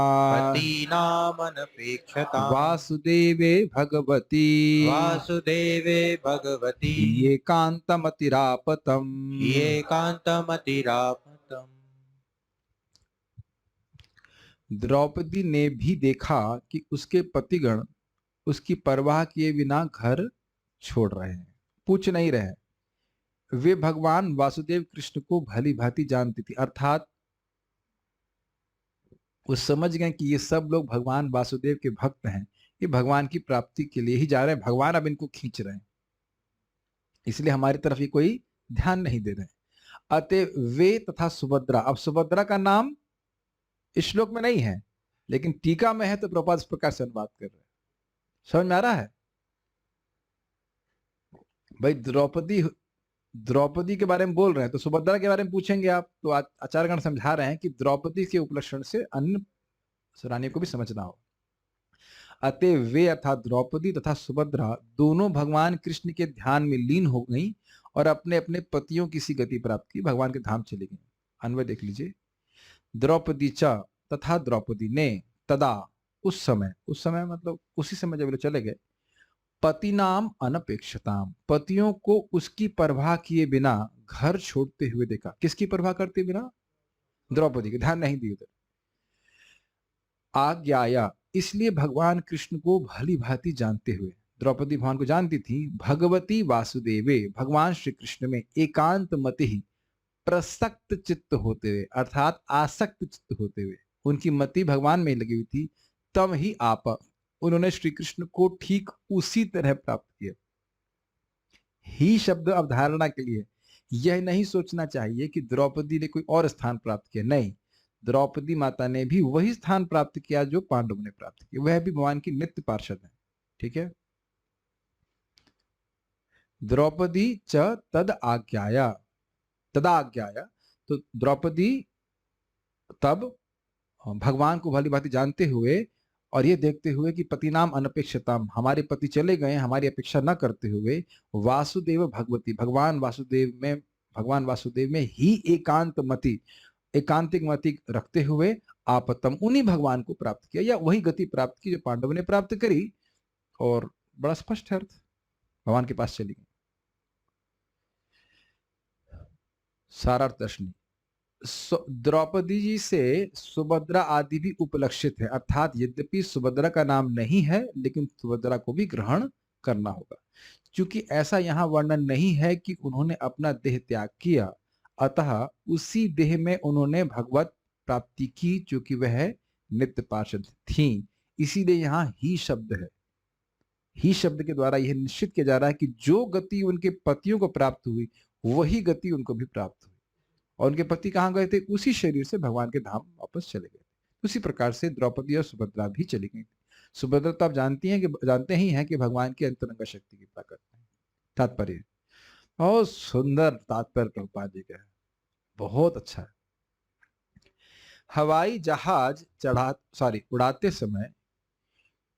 S2: पतीनामनपेक्षताम्
S1: वासुदेवे भगवती
S2: वासुदेवे भगवती
S1: एकान्तमतिरापतम्।
S2: एकान्तमतिरापतम्।
S1: द्रौपदी ने भी देखा कि उसके पतिगण उसकी परवाह किए बिना घर छोड़ रहे हैं, पूछ नहीं रहे। वे भगवान वासुदेव कृष्ण को भली भांति जानती थी, अर्थात वो समझ गए कि ये सब लोग भगवान वासुदेव के भक्त हैं, ये भगवान की प्राप्ति के लिए ही जा रहे हैं, भगवान अब इनको खींच रहे हैं, इसलिए हमारी तरफ ये कोई ध्यान नहीं दे रहे हैं। अतः वे तथा सुभद्रा, अब सुभद्रा का नाम इस श्लोक में नहीं है लेकिन टीका में है, तो प्रभुपाद इस प्रकार से अनुवाद कर रहे हैं। समझ में आ रहा है भाई? द्रौपदी के बारे में बोल रहे हैं तो सुभद्रा के बारे में पूछेंगे आप, तो आचार्यगण समझा रहे हैं कि द्रौपदी के उपलक्षण से अन्य रानियों को भी समझना हो। अतः वे अर्थात द्रौपदी तथा सुभद्रा दोनों भगवान कृष्ण के ध्यान में लीन हो गई और अपने अपने पतियों की सी गति प्राप्त की, भगवान के धाम चली गई। अन्वय देख लीजिए। द्रौपदी च तथा द्रौपदी ने तदा उस समय मतलब उसी समय जब वे चले गए, पति नाम अनपेक्षताम, पतियों को उसकी परवाह किए बिना घर छोड़ते हुए देखा। किसकी परवाह करते बिना? द्रौपदी के, ध्यान नहीं दिए उधर। आज्ञाया, इसलिए भगवान कृष्ण को भली भांति जानते हुए, द्रौपदी भगवान को जानती थी, भगवती वासुदेवे, भगवान श्री कृष्ण में एकांत मति ही प्रसक्त चित्त होते हुए, अर्थात आसक्त चित्त होते हुए, उनकी मति भगवान में लगी हुई थी, तब ही आप उन्होंने श्री कृष्ण को ठीक उसी तरह प्राप्त किया। ही शब्द अवधारणा के लिए, यह नहीं सोचना चाहिए कि द्रौपदी ने कोई और स्थान प्राप्त किया, नहीं, द्रौपदी माता ने भी वही स्थान प्राप्त किया जो पांडवों ने प्राप्त किया, वह भी भगवान की नित्य पार्षद है। ठीक है। द्रौपदी च तद आज्ञाया, तदाज्ञाया, तो द्रौपदी तब भगवान को भली भांति जानते हुए और ये देखते हुए कि पति नाम अनपेक्षताम, हमारे पति चले गए, हमारी अपेक्षा न करते हुए, वासुदेव भगवती, भगवान वासुदेव में ही एकांतिक मति रखते हुए आपतम, उन्हीं भगवान को प्राप्त किया, या वही गति प्राप्त की जो पांडवों ने प्राप्त करी। और बड़ा स्पष्ट अर्थ, भगवान के पास चली गई। सारार्थ दर्शनी, द्रौपदी जी से सुभद्रा आदि भी उपलक्षित है, अर्थात यद्यपि सुभद्रा का नाम नहीं है लेकिन सुभद्रा को भी ग्रहण करना होगा। क्योंकि ऐसा यहाँ वर्णन नहीं है कि उन्होंने अपना देह त्याग किया, अतः उसी देह में उन्होंने भगवत प्राप्ति की, क्योंकि वह नित्य पार्षद थी। इसीलिए यहाँ ही शब्द है। ही शब्द के द्वारा यह निश्चित किया जा रहा है कि जो गति उनके पतियों को प्राप्त हुई, वही गति उनको भी प्राप्त हुई। और उनके पति कहाँ गए थे? उसी शरीर से भगवान के धाम वापस चले गए। उसी प्रकार से द्रौपदी और सुभद्रा भी चली गई। सुभद्रा तो आप जानते ही हैं कि भगवान की अंतरंग शक्ति की प्रकट है। तात्पर्य बहुत सुंदर तात्पर्य प्रभुपाद जी का है, बहुत अच्छा है। हवाई जहाज उड़ाते समय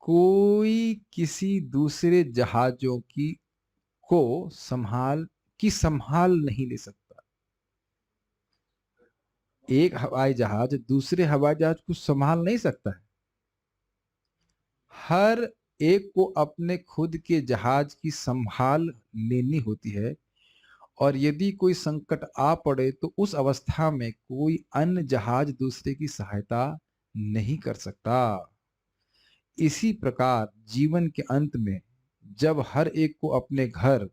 S1: कोई किसी दूसरे जहाजों को संभाल नहीं ले सकता। एक हवाई जहाज दूसरे हवाई जहाज को संभाल नहीं सकता है। हर एक को अपने खुद के जहाज की संभाल लेनी होती है, और यदि कोई संकट आ पड़े तो उस अवस्था में कोई अन्य जहाज दूसरे की सहायता नहीं कर सकता। इसी प्रकार जीवन के अंत में जब हर एक को अपने घर,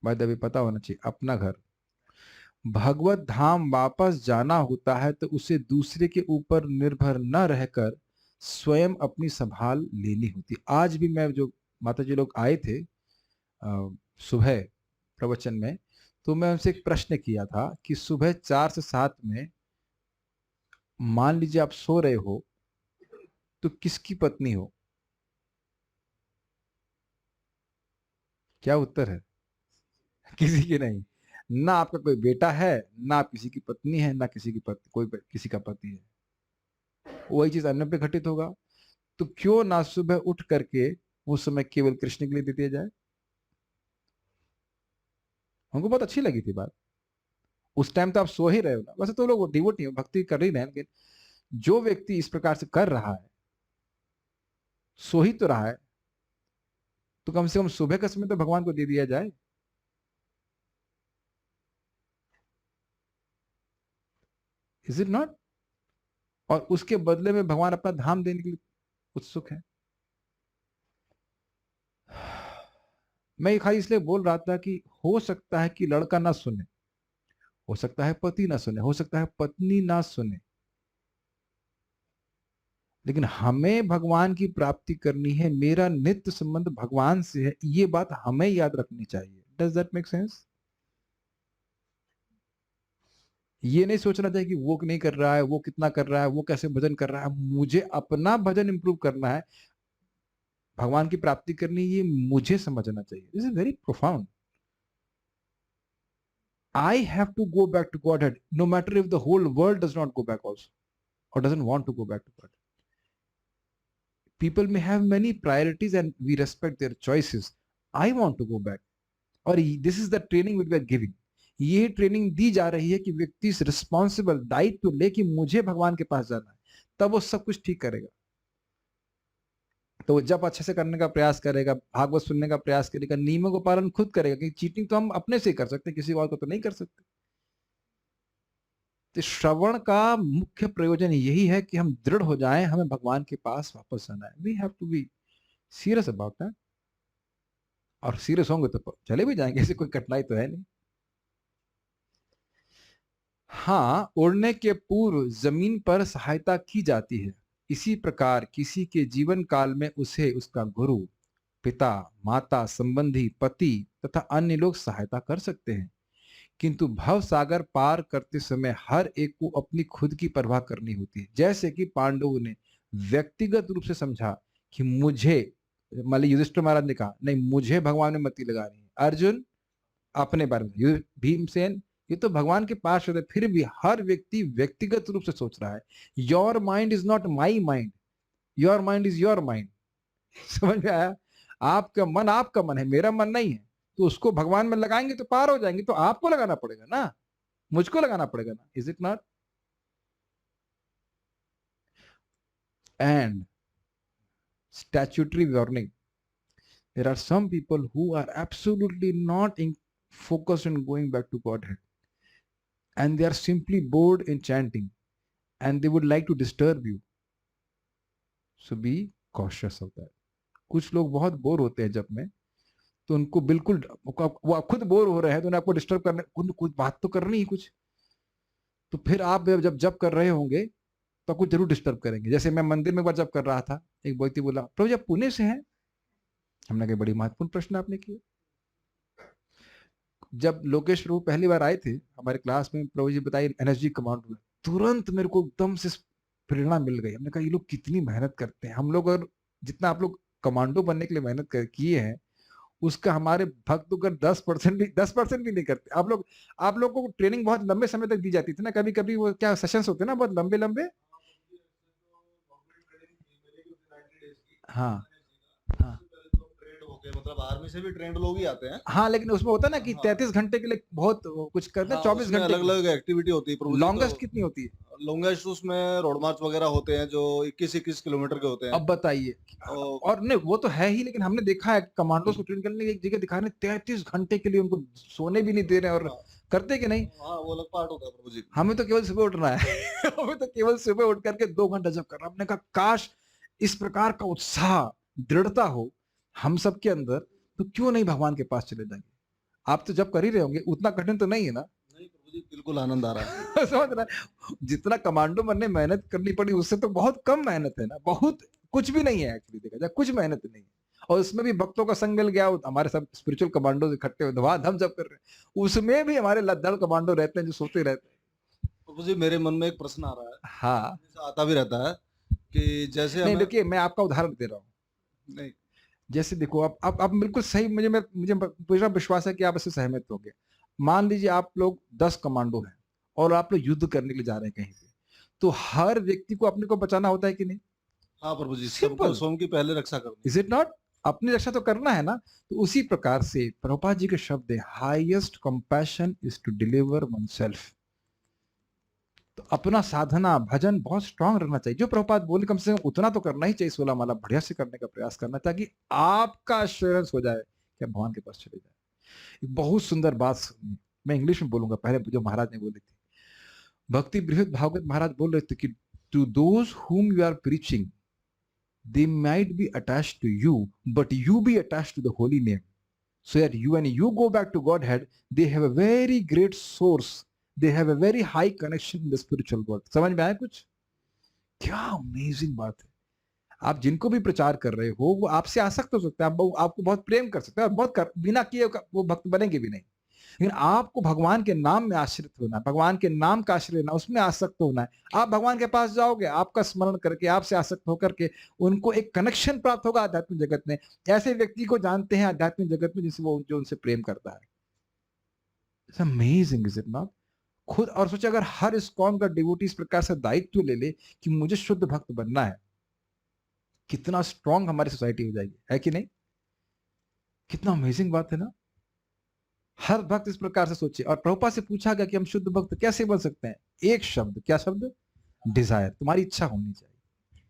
S1: भाई दबे पता होना चाहिए, अपना घर, भगवत धाम वापस जाना होता है, तो उसे दूसरे के ऊपर निर्भर न रहकर स्वयं अपनी संभाल लेनी होती। आज भी मैं, जो माता जी लोग आए थे सुबह प्रवचन में, तो मैं उनसे एक प्रश्न किया था कि सुबह 4 से 7 में मान लीजिए आप सो रहे हो, तो किसकी पत्नी हो? क्या उत्तर है? किसी की नहीं। ना आपका कोई बेटा है, ना आप किसी की पत्नी है, ना किसी की किसी का पति है। वही चीज अन्य पे घटित होगा। तो क्यों ना सुबह उठ करके उस समय केवल कृष्ण के लिए दे दिया जाए। हमको बहुत अच्छी लगी थी बात। उस टाइम तो आप सो ही रहे हो ना, वैसे तो लोग डिवोटी हो, भक्ति कर ही रहे हैं, लेकिन जो व्यक्ति इस प्रकार से कर रहा है, सो ही तो रहा है, तो कम से कम सुबह का समय तो भगवान को दे दिया जाए। Is it not? और उसके बदले में भगवान अपना धाम देने के लिए उत्सुक है। मैं खाली इसलिए बोल रहा था कि हो सकता है कि लड़का ना सुने, हो सकता है पति ना सुने, हो सकता है पत्नी ना सुने, लेकिन हमें भगवान की प्राप्ति करनी है, मेरा नित्य संबंध भगवान से है, ये बात हमें याद रखनी चाहिए। Does that make sense? ये नहीं सोचना चाहिए कि वो नहीं कर रहा है, वो कितना कर रहा है, वो कैसे भजन कर रहा है। मुझे अपना भजन इंप्रूव करना है, भगवान की प्राप्ति करनी, ये मुझे समझना चाहिए। This is very profound. I have to go back to Godhead, no matter if the whole world does not go back also, or doesn't want to go back to God. People may have many priorities and we respect their choices. I want to go back. और this is the training which we are giving. ये training दी जा रही है कि व्यक्ति इस responsible दायित्व ले कि मुझे भगवान के पास जाना है, तब वो सब कुछ ठीक करेगा। तो वो जब अच्छे से करने का प्रयास करेगा, भागवत सुनने का प्रयास करेगा, नियमों का पालन खुद करेगा, क्योंकि चीटिंग तो हम अपने से ही कर सकते हैं, किसी और को तो नहीं कर सकते। तो श्रवण का मुख्य प्रयोजन यही है कि हम दृढ़ हो जाएं, हमें भगवान के पास वापस आना है। We have to be serious about that. और सीरियस होंगे तो चले भी जाएंगे, ऐसे कोई कठिनाई तो है नहीं। हाँ, उड़ने के पूर्व जमीन पर सहायता की जाती है। इसी प्रकार किसी के जीवन काल में उसे उसका गुरु, पिता, माता, संबंधी, पति तथा अन्य लोग सहायता कर सकते हैं, किंतु भव सागर पार करते समय हर एक को अपनी खुद की परवाह करनी होती है। जैसे कि पांडवों ने व्यक्तिगत रूप से समझा कि मुझे, मान ली युधिष्ठिर महाराज ने कहा नहीं मुझे भगवान में मति लगानी है, अर्जुन अपने बारे में, भीमसेन ये तो भगवान के पास होते, फिर भी हर व्यक्ति व्यक्तिगत रूप से सोच रहा है। Your mind is not my mind, your mind is your mind. समझ में आया? आपका मन है, मेरा मन नहीं है। तो उसको भगवान में लगाएंगे तो पार हो जाएंगे, तो आपको लगाना पड़ेगा ना, मुझको लगाना पड़ेगा ना। Is it not? And statutory warning, there are some people who are absolutely not focused on going back to Godhead, and they are simply bored in chanting and they would like to disturb you, so be cautious of that. कुछ लोग बहुत bore होते हैं जब में, तो उनको बिल्कुल, वो खुद बोर हो रहे हैं तो उन्हें आपको डिस्टर्ब करने, कुछ बात तो करनी ही कुछ, तो फिर आप जब कर रहे होंगे तो कुछ जरूर डिस्टर्ब करेंगे। जैसे मैं मंदिर में एक बार जब कर रहा था, एक व्यक्ति बोला प्रभु जी आप पुणे से हैं। हमने कहा बड़ी महत्वपूर्ण प्रश्न आपने किया। जब लोकेश प्रभु पहली बार आए थे हमारे क्लास में, प्रभु जी बताइए एनर्जी कमांडो, तुरंत मेरे को एकदम से प्रेरणा मिल गई। हमने कहा ये लोग कितनी मेहनत करते हैं, हम लोग और जितना आप लोग कमांडो बनने के लिए मेहनत किए हैं, उसका हमारे भक्त अगर 10% भी नहीं करते। आप लोग को ट्रेनिंग बहुत लंबे समय तक दी जाती थी ना, कभी कभी वो क्या सेशंस होते हैं ना बहुत लंबे लंबे। हाँ हाँ
S3: मतलब आर्मी से भी ट्रेंड लोग ही आते हैं।
S1: हाँ, लेकिन उसमें होता है ना कि 33 घंटे के लिए बहुत कुछ करते हैं। 24 घंटे
S3: अलग अलग एक्टिविटी होती है।
S1: लॉन्गेस्ट कितनी होती है?
S3: लॉन्गेस्ट उसमें रोड मार्च वगैरह होते हैं जो 21 किलोमीटर के होते हैं।
S1: अब बताइए, और नहीं वो तो है ही, लेकिन हमने देखा है कमांडोज को ट्रेन करने की एक जगह दिखा रहे 33 घंटे के लिए उनको सोने भी नहीं दे रहे, और करते कि नहीं?
S3: हाँ, वो अलग पार्ट होता है प्रभु जी।
S1: हमें तो केवल सुबह उठना है हमें तो केवल सुबह उठ करके 2 घंटा जब करना। हमने कहा काश इस प्रकार का उत्साह, दृढ़ता हो हम सब के अंदर, तो क्यों नहीं भगवान के पास चले जाएंगे। आप तो जब कर ही रहे होंगे, उतना कठिन तो नहीं है ना?
S3: नहीं प्रभु जी, बिल्कुल आनंद आ रहा है
S1: समझ रहा है? जितना कमांडो बनने मेहनत करनी पड़ी उससे तो बहुत कम मेहनत है ना, बहुत कुछ भी नहीं है एक्चुअली देखा जाए, कुछ मेहनत नहीं है। और उसमें भी भक्तों का संग मिल गया, हमारे सब स्पिरिचुअल कमांडो इकट्ठे हुए धमाधम जब कर रहे हैं, उसमें भी हमारे लद्दाड़ कमांडो रहते हैं जो सोते रहते हैं।
S3: प्रभु जी मेरे मन में एक प्रश्न आ रहा है।
S1: हाँ,
S3: आता भी रहता है कि जैसे
S1: नहीं देखिए मैं आपका उदाहरण दे रहा हूँ।
S3: नहीं,
S1: जैसे देखो आप बिल्कुल सही, मुझे पूरा विश्वास है कि आप इससे सहमत होंगे। मान लीजिए आप लोग 10 कमांडो हैं और आप लोग युद्ध करने के लिए जा रहे हैं कहीं पे, तो हर व्यक्ति को अपने को बचाना होता है कि नहीं?
S3: हाँ प्रभु जी,
S1: Simple.
S3: सबको स्वयं की पहले रक्षा करनी।
S1: Is it not? अपनी रक्षा तो करना है ना। तो उसी प्रकार से प्रभुपाद जी के शब्द है, highest compassion is to deliver oneself. तो अपना साधना भजन बहुत स्ट्रांग रहना चाहिए। जो प्रभुपाद बोले कम से कम उतना तो करना ही चाहिए, 16 माला बढ़िया से करने का प्रयास करना, ताकि आपका एश्योरेंस हो जाए कि आप भगवान के पास चले जाए। एक बहुत सुंदर बात सुनिए, मैं इंग्लिश में बोलूंगा, पहले जो महाराज ने बोली थी। भक्ति बृहद भागवत महाराज बोल रहे थे कि to those whom you are preaching, they might be attached to you, but you be attached to the holy name, so that you, when you go back to Godhead, they have a very great source, they have a very high connection in the spiritual world। समझ में आया कुछ? क्या amazing बात है। आप जिनको भी प्रचार कर रहे हो वो आपसे आसक्त हो सकते हैं, आपको बहुत प्रेम कर सकते हैं, और बहुत बिना किए वो भक्त बनेंगे भी नहीं। लेकिन आपको भगवान के नाम में आश्रित होना है, भगवान के नाम का आश्रय लेना, उसमें आसक्त होना है। आप भगवान के पास जाओगे, आपका स्मरण करके, आपसे आसक्त होकर के उनको एक कनेक्शन प्राप्त होगा आध्यात्मिक जगत में। ऐसे व्यक्ति को जानते हैं आध्यात्मिक जगत में जिसे वो जो उनसे प्रेम करता है। It's amazing, is it not? खुद और सोचे, अगर हर इस्कॉन का डिवोटी इस प्रकार से दायित्व ले ले कि मुझे शुद्ध भक्त बनना है, कितना स्ट्रांग हमारी सोसाइटी हो जाएगी, है कि नहीं? कितना अमेजिंग बात है ना। हर भक्त इस प्रकार से सोचे। और प्रभुपाद से पूछा गया कि हम शुद्ध भक्त कैसे बन सकते हैं? एक शब्द, क्या शब्द? डिजायर, तुम्हारी इच्छा होनी चाहिए।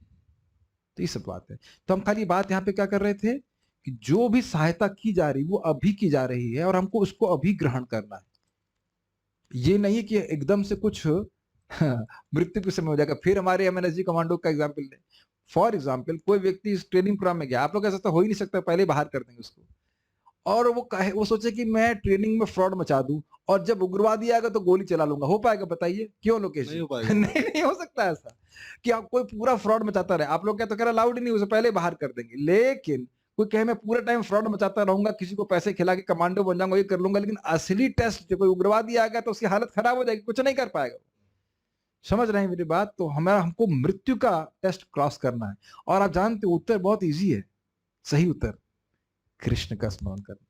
S1: तो ये सब बात है। तो हम खाली बात यहाँ पे क्या कर रहे थे कि जो भी सहायता की जा रही वो अभी की जा रही है, और हमको उसको अभी ग्रहण करना है। ये नहीं है कि एकदम से कुछ मृत्यु के समय हो जाएगा। फिर हमारे एमएनएसजी कमांडो का एग्जाम्पल लें। फॉर एग्जाम्पल, कोई व्यक्ति इस ट्रेनिंग प्रोग्राम में गया, आप लोग ऐसा तो हो ही नहीं सकता, पहले बाहर कर देंगे उसको, और वो सोचे कि मैं ट्रेनिंग में फ्रॉड मचा दूं और जब उग्रवादी आएगा तो गोली चला लूंगा। हो पाएगा? बताइए, क्यों लोकेश?
S3: नहीं हो पाएगा।
S1: नहीं हो सकता ऐसा कि आप कोई पूरा फ्रॉड मचाता रहे। आप लोग क्या तो कह रहे अलाउड ही नहीं, उसे पहले बाहर कर देंगे। लेकिन कोई कहे मैं पूरा टाइम फ्रॉड मचाता रहूंगा, किसी को पैसे खिला के कमांडो बन जाऊंगा, ये कर लूंगा, लेकिन असली टेस्ट जब कोई उग्रवादी आएगा तो उसकी हालत खराब हो जाएगी, कुछ नहीं कर पाएगा। समझ रहे हैं मेरी बात? तो हमको मृत्यु का टेस्ट क्रॉस करना है। और आप जानते हो उत्तर बहुत इजी है, सही उत्तर कृष्ण का स्मरण करना।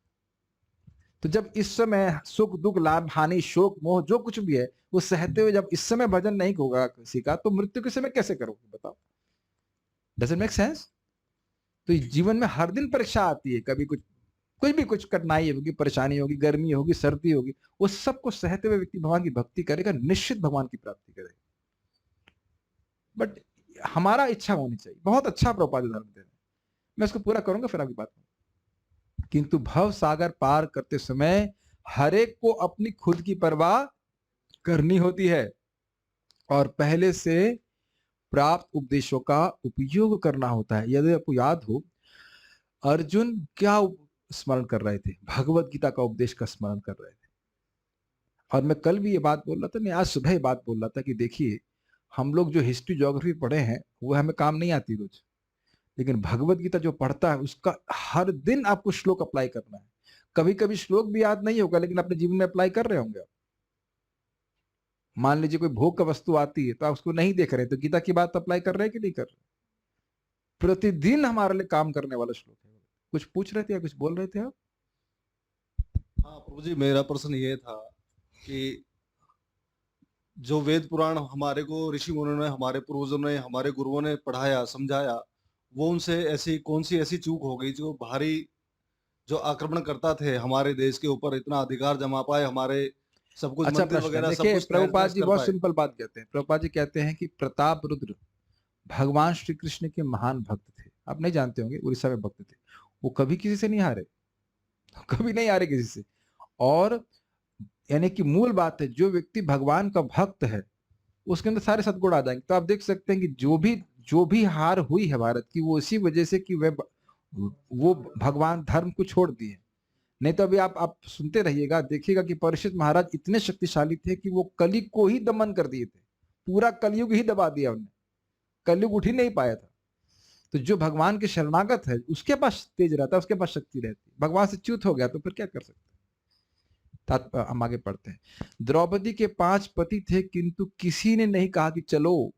S1: तो जब इस समय सुख दुख लाभ हानि शोक मोह जो कुछ भी है वो सहते हुए जब इस समय भजन नहीं होगा किसी का, तो मृत्यु के समय कैसे करोगे बताओ? Doesn't make sense? तो जीवन में हर दिन परीक्षा आती है, कभी कुछ कठिनाई होगी, परेशानी होगी, गर्मी होगी, सर्दी होगी, वो सबको सहते हुए व्यक्ति भगवान की भक्ति करेगा, निश्चित भगवान की प्राप्ति करेगा। बट हमारा इच्छा होनी चाहिए। बहुत अच्छा प्रभुपाद उदाहरण दे रहे हैं, मैं इसको पूरा करूंगा फिर आपकी बात। किंतु भव सागर पार करते समय हर एक को अपनी खुद की परवाह करनी होती है और पहले से प्राप्त उपदेशों का उपयोग करना होता है। यदि आपको याद हो, अर्जुन क्या स्मरण कर रहे थे? भगवत गीता का उपदेश का स्मरण कर रहे थे। और मैं कल भी ये बात बोल रहा था, मैं आज सुबह ये बात बोल रहा था कि देखिए, हम लोग जो हिस्ट्री ज्योग्राफी पढ़े हैं वो हमें काम नहीं आती रोज, लेकिन भगवत गीता जो पढ़ता है उसका हर दिन आपको श्लोक अप्लाई करना है। कभी कभी श्लोक भी याद नहीं होगा, लेकिन अपने जीवन में अप्लाई कर रहे होंगे आप। मान लीजिए कोई भोग का वस्तु आती है तो आप उसको नहीं देख रहे, तो गीता की बात अप्लाई कर रहे हैं कि नहीं कर रहे? प्रतिदिन हमारे लिए काम करने वाला श्लोक है। कुछ पूछ रहे थे या कुछ बोल रहे थे आप?
S3: हाँ प्रभु जी, मेरा प्रश्न ये था कि जो वेद पुराण हमारे को ऋषि मुनियों ने, हमारे पूर्वजों ने, हमारे गुरुओं ने पढ़ाया समझाया, वो उनसे ऐसी कौन सी ऐसी चूक हो गई जो भारी जो आक्रमण करता थे हमारे देश के ऊपर इतना अधिकार जमा पाए, हमारे सब कुछ
S1: अच्छा
S3: मंदिर वगैरह सब
S1: देखिए,
S3: कुछ
S1: प्रभुपाद जी
S3: कर
S1: बहुत
S3: पाए।
S1: सिंपल बात कहते हैं। प्रभुपाद जी कहते हैं कि प्रताप रुद्र भगवान श्री कृष्ण के महान भक्त थे। आप नहीं जानते होंगे, उड़ीसा में भक्त थे। वो कभी किसी से नहीं हारे, कभी नहीं हारे किसी से। और यानी कि मूल बात है, जो व्यक्ति भगवान का भक्त है उसके अंदर सारे सद्गुण आ जाएंगे। तो आप देख सकते हैं कि जो भी हार हुई है भारत की, वो इसी वजह से कि वो भगवान धर्म को छोड़ दिए। नहीं तो अभी आप सुनते रहिएगा, देखिएगा कि परीक्षित महाराज इतने शक्तिशाली थे कि वो कलयुग को ही दमन कर दिए थे। पूरा कलयुग ही दबा दिया उन्होंने, कलयुग उठ ही नहीं पाया था। तो जो भगवान के शरणागत है उसके पास तेज रहता है, उसके पास शक्ति रहती है। भगवान से च्युत हो गया तो फिर क्या कर सकते हैं? हम आगे पढ़ते हैं। द्रौपदी के 5 पति थे, किंतु किसी ने नहीं कहा कि चलो।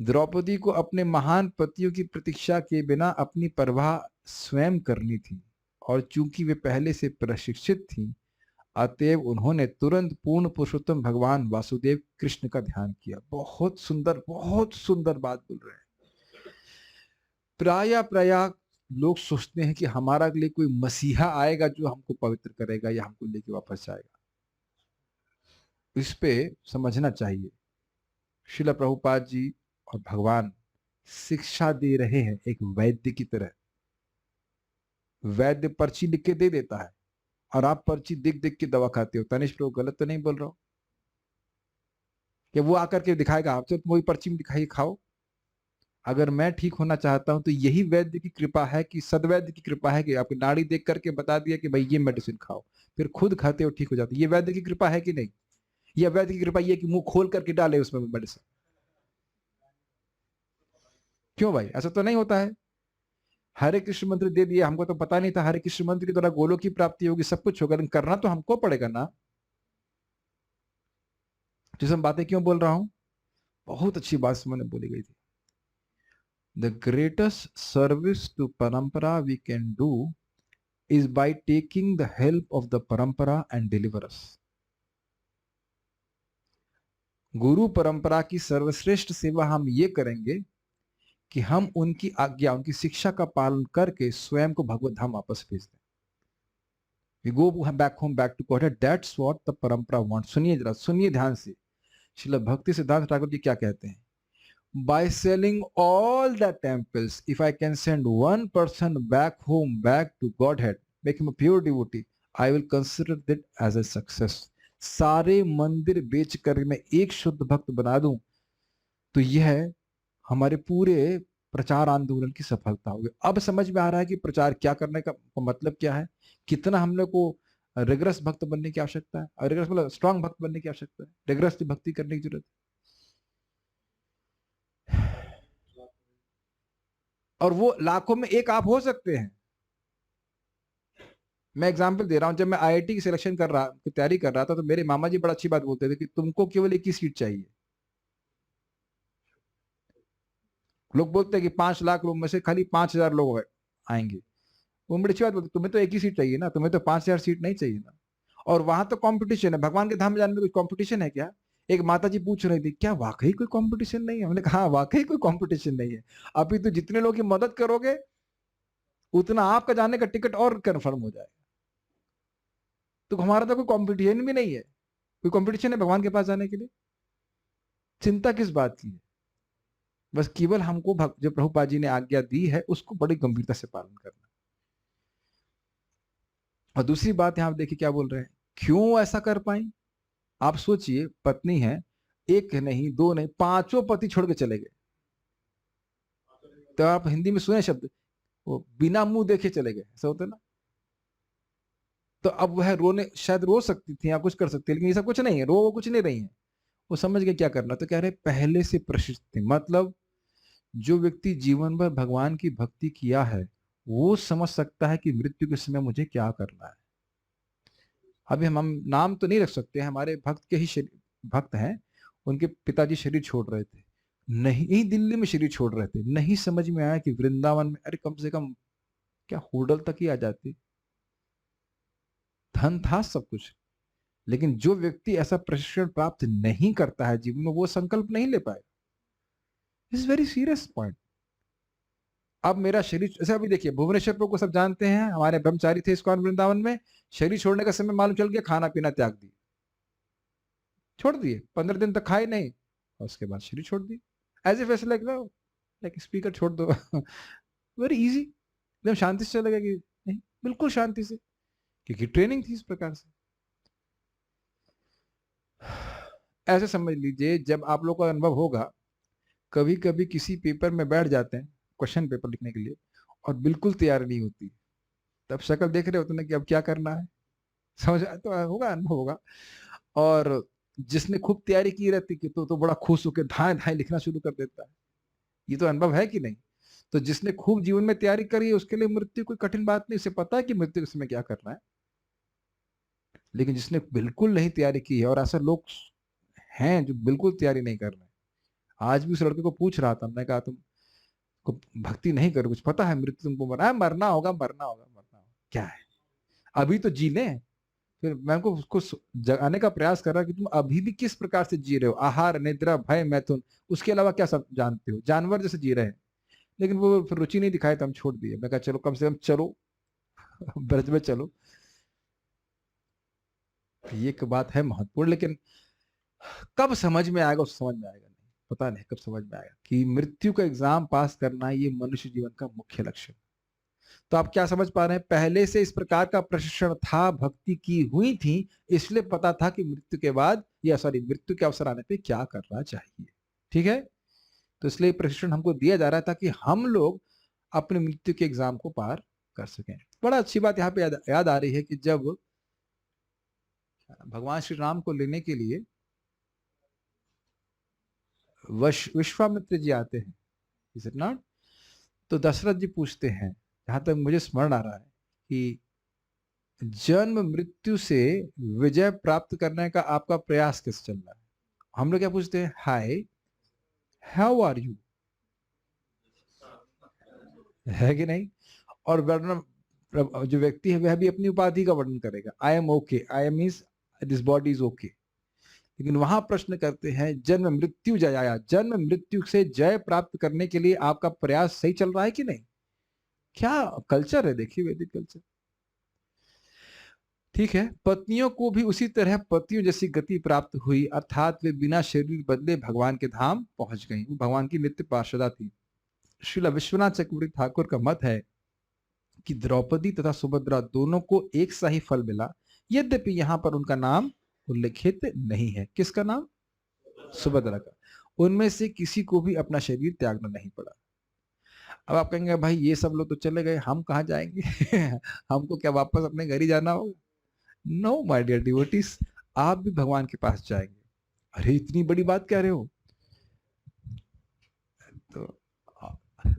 S1: द्रौपदी को अपने महान पतियों की प्रतीक्षा के बिना अपनी परवाह स्वयं करनी थी, और चूंकि वे पहले से प्रशिक्षित थीं, अतएव उन्होंने तुरंत पूर्ण पुरुषोत्तम भगवान वासुदेव कृष्ण का ध्यान किया। बहुत सुंदर बात बोल रहे हैं। प्राय लोग सोचते हैं कि हमारा लिए कोई मसीहा आएगा जो हमको पवित्र करेगा या हमको लेके वापस जाएगा। इस पे समझना चाहिए, श्रील प्रभुपाद जी और भगवान शिक्षा दे रहे हैं एक वैद्य की तरह। वैद्य पर्ची लिख के दे देता है और आप पर्ची देख देख के दवा खाते हो। तनिष प्रभु गलत तो नहीं बोल रहा हूं कि वो आकर के दिखाएगा आपसे, तुम वही पर्ची में दिखाइए खाओ। अगर मैं ठीक होना चाहता हूं तो यही वैद्य की कृपा है, कि सदवैद्य की कृपा है कि आपकी नाड़ी देख करके बता दिया कि भाई ये मेडिसिन खाओ, फिर खुद खाते हो ठीक हो जाते। ये वैद्य की कृपा है कि नहीं? यह वैद्य की कृपा ये कि मुंह खोल करके डाले उसमें मेडिसिन। क्यों भाई? ऐसा तो नहीं होता है। हरे कृष्ण मंत्र दे दिए, हमको तो पता नहीं था हरे कृष्ण मंत्र के द्वारा गोलों की प्राप्ति होगी, सब कुछ होगा, लेकिन करना तो हमको पड़ेगा ना। जिस हम बातें क्यों बोल रहा हूं, बहुत अच्छी बात मैंने बोली गई थी। The greatest service to parampara we can do is by taking the help of the parampara and deliver us. गुरु परंपरा की सर्वश्रेष्ठ सेवा हम ये करेंगे कि हम उनकी आज्ञा, उनकी शिक्षा का पालन करके स्वयं को भगवत धाम वापस भेज दें। We go back home, back to Godhead. That's what the परंपरा wants. सुनिए जरा, सुनिए ध्यान से। श्रील भक्ति सिद्धांत ठाकुर जी क्या कहते हैं? By selling all the temples, if I can send one person back home, back to Godhead, make him a pure devotee, I will consider that as a success. सारे मंदिर बेच कर मैं एक शुद्ध भक्त बना दूं तो यह हमारे पूरे प्रचार आंदोलन की सफलता होगी। अब समझ में आ रहा है कि प्रचार क्या करने का मतलब क्या है, कितना हम लोग को रिगरस भक्त बनने की आवश्यकता है, और रिगरस मतलब स्ट्रांग भक्त बनने की आवश्यकता है। रिगरस भक्ति करने की जरूरत है। और वो लाखों में एक आप हो सकते हैं। मैं एग्जांपल दे रहा हूं, जब मैं आईआईटी की सिलेक्शन की तैयारी कर रहा था तो मेरे मामा जी बड़ा अच्छी बात बोलते थे कि तुमको केवल एक ही सीट चाहिए। लोग बोलते हैं कि 5 लाख लोग में से खाली 5,000 लोग आएंगे। वो बड़ी अच्छी बात बोलते, तुम्हें तो एक ही सीट चाहिए ना, तुम्हें तो 5,000 सीट नहीं चाहिए ना। और वहां तो कंपटीशन है। भगवान के धाम में जाने में कोई कंपटीशन है क्या? एक माता जी पूछ रही थी, क्या वाकई कोई कंपटीशन नहीं है? हमने कहा हाँ, वाकई कोई कंपटीशन नहीं है। अभी तो जितने लोग की मदद करोगे उतना आपका जाने का टिकट और कंफर्म हो जाएगा। तो हमारा तो कोई कंपटीशन भी नहीं है। कोई कंपटीशन है भगवान के पास जाने के लिए? चिंता किस बात की है? बस केवल हमको जो प्रभुपाद जी ने आज्ञा दी है उसको बड़ी गंभीरता से पालन करना। और दूसरी बात यहां देखिए क्या बोल रहे हैं, क्यों ऐसा कर पाई? आप सोचिए, पत्नी है, एक नहीं, दो नहीं, 5 पति छोड़ के चले गए। तो आप हिंदी में सुने शब्द, वो बिना मुंह देखे चले गए, ऐसा होता है ना। तो अब वह रोने, शायद रो सकती थी या कुछ कर सकती, लेकिन ऐसा कुछ नहीं है, वो कुछ नहीं रही है। वो समझ गए क्या करना। तो कह रहे पहले से प्रशिक्षित थे, मतलब जो व्यक्ति जीवन भर भगवान की भक्ति किया है वो समझ सकता है कि मृत्यु के समय मुझे क्या करना है। अभी हम नाम तो नहीं रख सकते, हमारे भक्त के ही भक्त हैं, उनके पिताजी शरीर छोड़ रहे थे, नहीं दिल्ली में शरीर छोड़ रहे थे, नहीं समझ में आया कि वृंदावन में, अरे कम से कम क्या होटल तक ही आ जाती, धन था सब कुछ। लेकिन जो व्यक्ति ऐसा प्रशिक्षण प्राप्त नहीं करता है जीवन में, वो संकल्प नहीं ले पाए। Is very serious point. अब मेरा शरीर, जैसे अभी देखिए भुवनेश्वर को सब जानते हैं, हमारे ब्रह्मचारी थे इस्कॉन वृंदावन में, शरीर छोड़ने का समय मालूम चल गया, खाना पीना त्याग दिया, छोड़ दिए, 15 दिन तक खाए नहीं, और उसके बाद शरीर छोड़ दी। एज ए फैसला लाइक स्पीकर छोड़ दो वेरी इजी, एकदम शांति से चलेगा कि नहीं, बिल्कुल शांति से, क्योंकि ट्रेनिंग थी इस प्रकार से। ऐसे समझ लीजिए, जब आप लोग का अनुभव होगा, कभी कभी किसी पेपर में बैठ जाते हैं क्वेश्चन पेपर लिखने के लिए और बिल्कुल तैयार नहीं होती, तब शक्ल देख रहे होते ना कि अब क्या करना है, समझ तो होगा, अनुभव होगा। और जिसने खूब तैयारी की रहती कि तो बड़ा खुश होकर धाए धाए लिखना शुरू कर देता है। ये तो अनुभव है कि नहीं? तो जिसने खूब जीवन में तैयारी करी है उसके लिए मृत्यु कोई कठिन बात नहीं, उसे पता है कि मृत्यु के समय क्या करना है। लेकिन जिसने बिल्कुल नहीं तैयारी की है, और ऐसे लोग हैं जो बिल्कुल तैयारी नहीं कर रहे। आज भी उस लड़के को पूछ रहा था, मैंने कहा तुम को भक्ति नहीं करो, कुछ पता है मृत्यु तुमको मरना होगा, मरना होगा, मरना होगा, क्या है, अभी तो जी ले, फिर मैं उनको उसको जगाने का प्रयास कर रहा कि तुम अभी भी किस प्रकार से जी रहे हो, आहार, निद्रा, भय, मैथुन, उसके अलावा क्या सब जानते हो, जानवर जैसे जी रहे हैं। लेकिन वो फिर रुचि नहीं दिखाए तो हम छोड़ दिए। मैं कहा चलो कम से कम चलो, ब्रज में चलो। ये एक बात है महत्वपूर्ण, लेकिन कब समझ में आएगा, उस समझ में आएगा नहीं, पता नहीं कब समझ में आएगा कि मृत्यु का एग्जाम पास करना ये मनुष्य जीवन का मुख्य लक्ष्य है। तो आप क्या समझ पा रहे हैं, पहले से इस प्रकार का प्रशिक्षण था, भक्ति की हुई थी, इसलिए पता था कि मृत्यु के बाद, या सॉरी, मृत्यु के अवसर आने पे क्या करना चाहिए। ठीक है, तो इसलिए प्रशिक्षण हमको दिया जा रहा है ताकि हम लोग अपने मृत्यु के एग्जाम को पार कर सकें। बड़ा अच्छी बात यहाँ पे याद आ रही है कि जब भगवान श्री राम को लेने के लिए विश्वामित्र जी आते हैं, इज इट नॉट? तो दशरथ जी पूछते हैं, जहां तक मुझे स्मरण आ रहा है, कि जन्म मृत्यु से विजय प्राप्त करने का आपका प्रयास कैसे चल रहा है। हम लोग क्या पूछते हैं, हाय हाउ आर यू, है कि नहीं? और वर्णन, जो व्यक्ति है वह भी अपनी उपाधि का वर्णन करेगा, I am okay, I am means this body is okay. लेकिन वहां प्रश्न करते हैं, जन्म मृत्यु जयाया, जन्म मृत्यु से जय प्राप्त करने के लिए आपका प्रयास सही चल रहा है कि नहीं? क्या कल्चर है, देखिए वैदिक कल्चर। ठीक है, पत्नियों को भी उसी तरह पतियों जैसी गति प्राप्त हुई, अर्थात वे बिना शरीर बदले भगवान के धाम पहुंच गई। वो भगवान की नित्य पार्षदा थी। श्रील विश्वनाथ चक्रवर्ती ठाकुर का मत है कि द्रौपदी तथा सुभद्रा दोनों को एक सा ही फल मिला, यद्यपि यहाँ पर उनका नाम उल्लेखित नहीं है। किसका नाम? सुभद्रा का। उनमें से किसी को भी अपना शरीर त्यागना नहीं पड़ा। अब आप कहेंगे भाई ये सब लोग तो चले गए, हम कहाँ जाएंगे? हमको क्या वापस अपने घर ही जाना होगा? नो माय डियर डिवोटीज, आप भी भगवान के पास जाएंगे। अरे इतनी बड़ी बात कह रहे हो? तो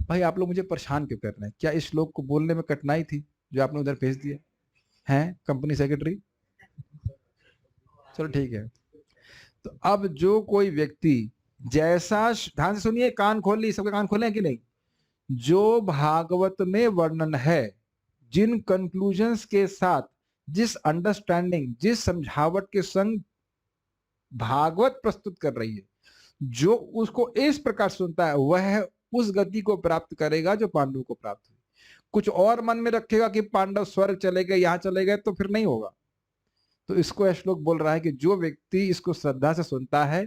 S1: भाई आप लोग मुझे परेशान क्यों कर रहे हैं? क्या इस श्लोक को बोलने में कठिनाई थी जो आपने उधर भेज दिया है, कंपनी सेक्रेटरी? चलो ठीक है। तो अब जो कोई व्यक्ति जैसा, ध्यान से सुनिए, कान खोल ली, सबके कान खोले हैं कि नहीं? जो भागवत में वर्णन है, जिन कंक्लूजन्स के साथ, जिस अंडरस्टैंडिंग, जिस समझावट के संग भागवत प्रस्तुत कर रही है, जो उसको इस प्रकार सुनता है वह उस गति को प्राप्त करेगा जो पांडवों को प्राप्त हुई। कुछ और मन में रखेगा कि पांडव स्वर्ग चले गए, यहां चले गए, तो फिर नहीं होगा। तो इसको श्लोक बोल रहा है कि जो व्यक्ति इसको श्रद्धा से सुनता है,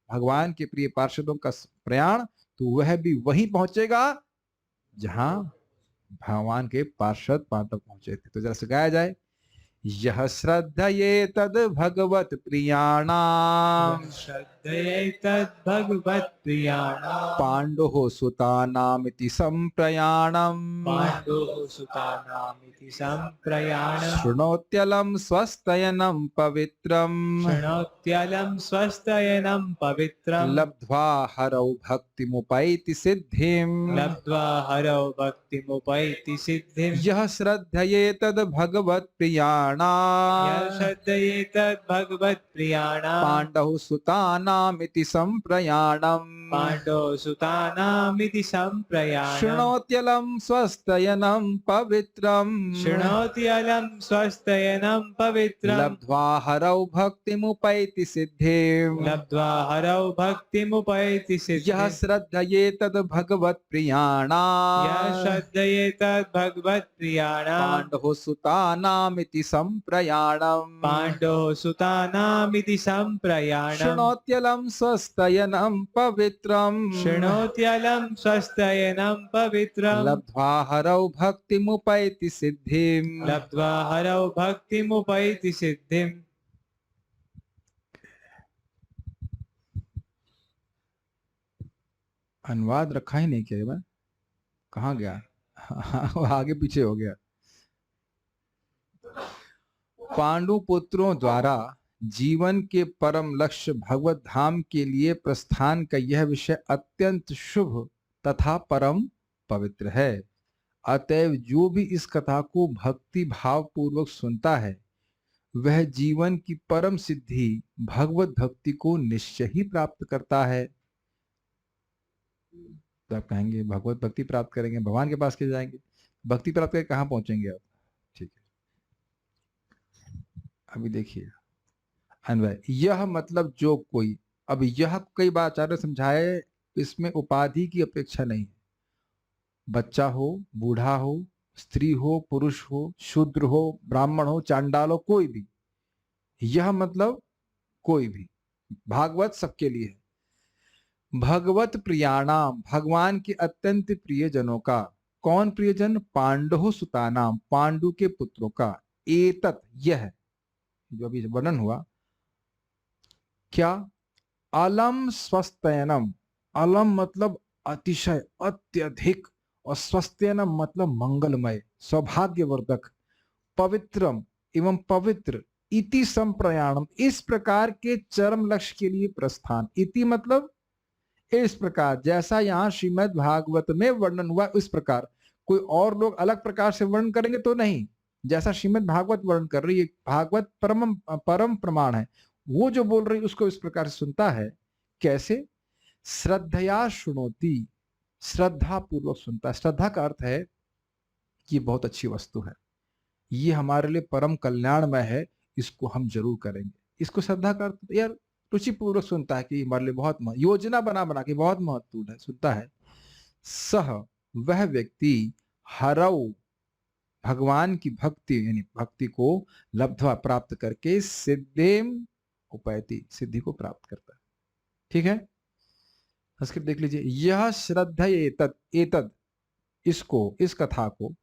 S1: भगवान के प्रिय पार्षदों का प्रयाण, तो वह भी वहीं पहुंचेगा जहां भगवान के पार्षद पांडव पहुंचे थे। तो जरा से गाया जाए, यह श्रद्धये तद भगवत प्रियाणाम,
S2: श्रद्धये तद् भगवत् प्रियाणाम्
S1: पांडो सुतानामिति संप्रयाणम,
S2: पाण्डोः सुतानामिति सम्प्रयाणम्
S1: शृणोत्यलं स्वस्तयनं पवित्रम,
S2: शृणोत्यलं स्वस्तयनं पवित्रम्
S1: लब्ध्वा हरौ भक्तिमुपैति सिद्धिम,
S2: लब्ध्वा हरौ भक्तिमुपैति सिद्धिम्
S1: यह श्रद्धये तद भगवत प्रियाणाम,
S2: यः श्रद्धये तद् भगवत् प्रियाणाम्
S1: पांडव सुतानामिति संप्रयाणम,
S2: पाण्डोः सुतानामिति सम्प्रयाणम्
S1: शृणोत्यलं स्वस्तयनं पवित्रम,
S2: शृणोत्यलं स्वस्तयनं पवित्रम्
S1: लब्ध्वा हरौ भक्तिमुपैति सिद्धिम,
S2: लब्ध्वा हरौ भक्तिमुपैति
S1: यह
S2: सिद्धिम्
S1: श्रद्धये तद भगवत प्रियाणाम,
S2: यः श्रद्धये तद् भगवत् प्रियाणाम्
S1: पांडव सुतानामिति संप्रयाणम,
S2: पाण्डोः सुतानामिति सम्प्रयाणम्
S1: शृणोत्यलं स्वस्तयनं पवित्रम,
S2: शृणोत्यलं स्वस्तयनं पवित्रम्
S1: लब्ध्वा हरौ भक्तिमुपैति सिद्धिम।
S2: लब्ध्वा हरौ भक्तिमुपैति सिद्धिम्।
S1: अनुवाद रखा ही नहीं किया मैं, कहाँ गया? आगे पीछे हो गया। पांडु पुत्रों द्वारा जीवन के परम लक्ष्य भगवत धाम के लिए प्रस्थान का यह विषय अत्यंत शुभ तथा परम पवित्र है। अतएव जो भी इस कथा को भक्ति भाव पूर्वक सुनता है वह जीवन की परम सिद्धि भगवत भक्ति को निश्चय ही प्राप्त करता है। तो आप कहेंगे भगवत भक्ति प्राप्त करेंगे, भगवान के पास के जाएंगे, भक्ति प्राप्त करके कहाँ पहुंचेंगे आप? ठीक है, अभी देखिए अन्वय, यह मतलब जो कोई, अब यह कई बार आचार्य ने समझाए, इसमें उपाधि की अपेक्षा नहीं है। बच्चा हो, बूढ़ा हो, स्त्री हो, पुरुष हो, शूद्र हो, ब्राह्मण हो, चांडाल हो, कोई भी, यह मतलब कोई भी। भागवत सबके लिए है। भगवत प्रियाणाम, भगवान के अत्यंत प्रिय जनों का। कौन प्रियजन? पांडु सुतानाम, पांडु के पुत्रों का। एतत, यह जो अभी वर्णन हुआ, क्या? अलम स्वस्तयनम, अलम मतलब अतिशय, अत्यधिक, और स्वस्त्यनम मतलब मंगलमय, सौभाग्यवर्धक, पवित्रम एवं पवित्र, इति संप्रयाणम, इस प्रकार के चरम लक्ष्य के लिए प्रस्थान। इति मतलब इस प्रकार, जैसा यहाँ श्रीमद् भागवत में वर्णन हुआ इस प्रकार। कोई और लोग अलग प्रकार से वर्णन करेंगे तो नहीं, जैसा श्रीमद् भागवत वर्णन कर रही है, भागवत परम परम प्रमाण है, वो जो बोल रही उसको इस प्रकार से सुनता है। कैसे? श्रद्धया शुणोति, श्रद्धा पूर्वक सुनता है। श्रद्धा का अर्थ है कि बहुत अच्छी वस्तु है, ये हमारे लिए परम कल्याणमय है, इसको हम जरूर करेंगे। इसको श्रद्धा का अर्थ यार रुचिपूर्वक सुनता है कि हमारे लिए बहुत योजना बना बना के बहुत महत्वपूर्ण है, सुनता है। सह, वह व्यक्ति, हरऊ, भगवान की भक्ति यानी भक्ति को लब्ध्वा प्राप्त करके, सिद्धेम उपैति, सिद्धि को प्राप्त करता है। ठीक है, संस्कृत देख लीजिए। यह श्रद्धा एतद, एतद इसको, इस कथा को,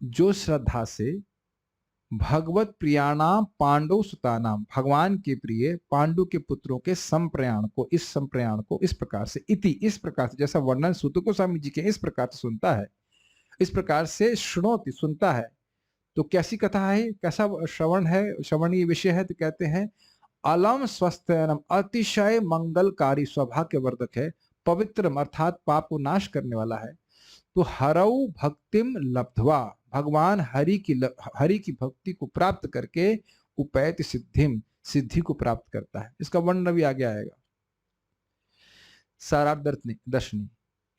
S1: जो श्रद्धा से भगवत प्रियाणाम पांडव सुतानाम, भगवान के प्रिय पांडु के पुत्रों के संप्रयाण को, इस संप्रयाण को इस प्रकार से, इति इस प्रकार से, जैसा वर्णन सूत गोस्वामी जी के, इस प्रकार से सुनता है, इस प्रकार से श्रृणोति सुनता है। तो कैसी कथा है, कैसा श्रवण है, श्रवणीय विषय है? तो कहते हैं अलम स्वस्थयनम, अतिशय मंगलकारी, सौभाग्यवर्धक है, पवित्र अर्थात पाप को नाश करने वाला है। तो हरऊ भक्तिम लब्ध्वा, भगवान हरि की भक्ति को प्राप्त करके, उपैत सिद्धिम, सिद्धि को प्राप्त करता है। इसका वर्णन भी आगे आएगा। सारार्थ दर्शनी,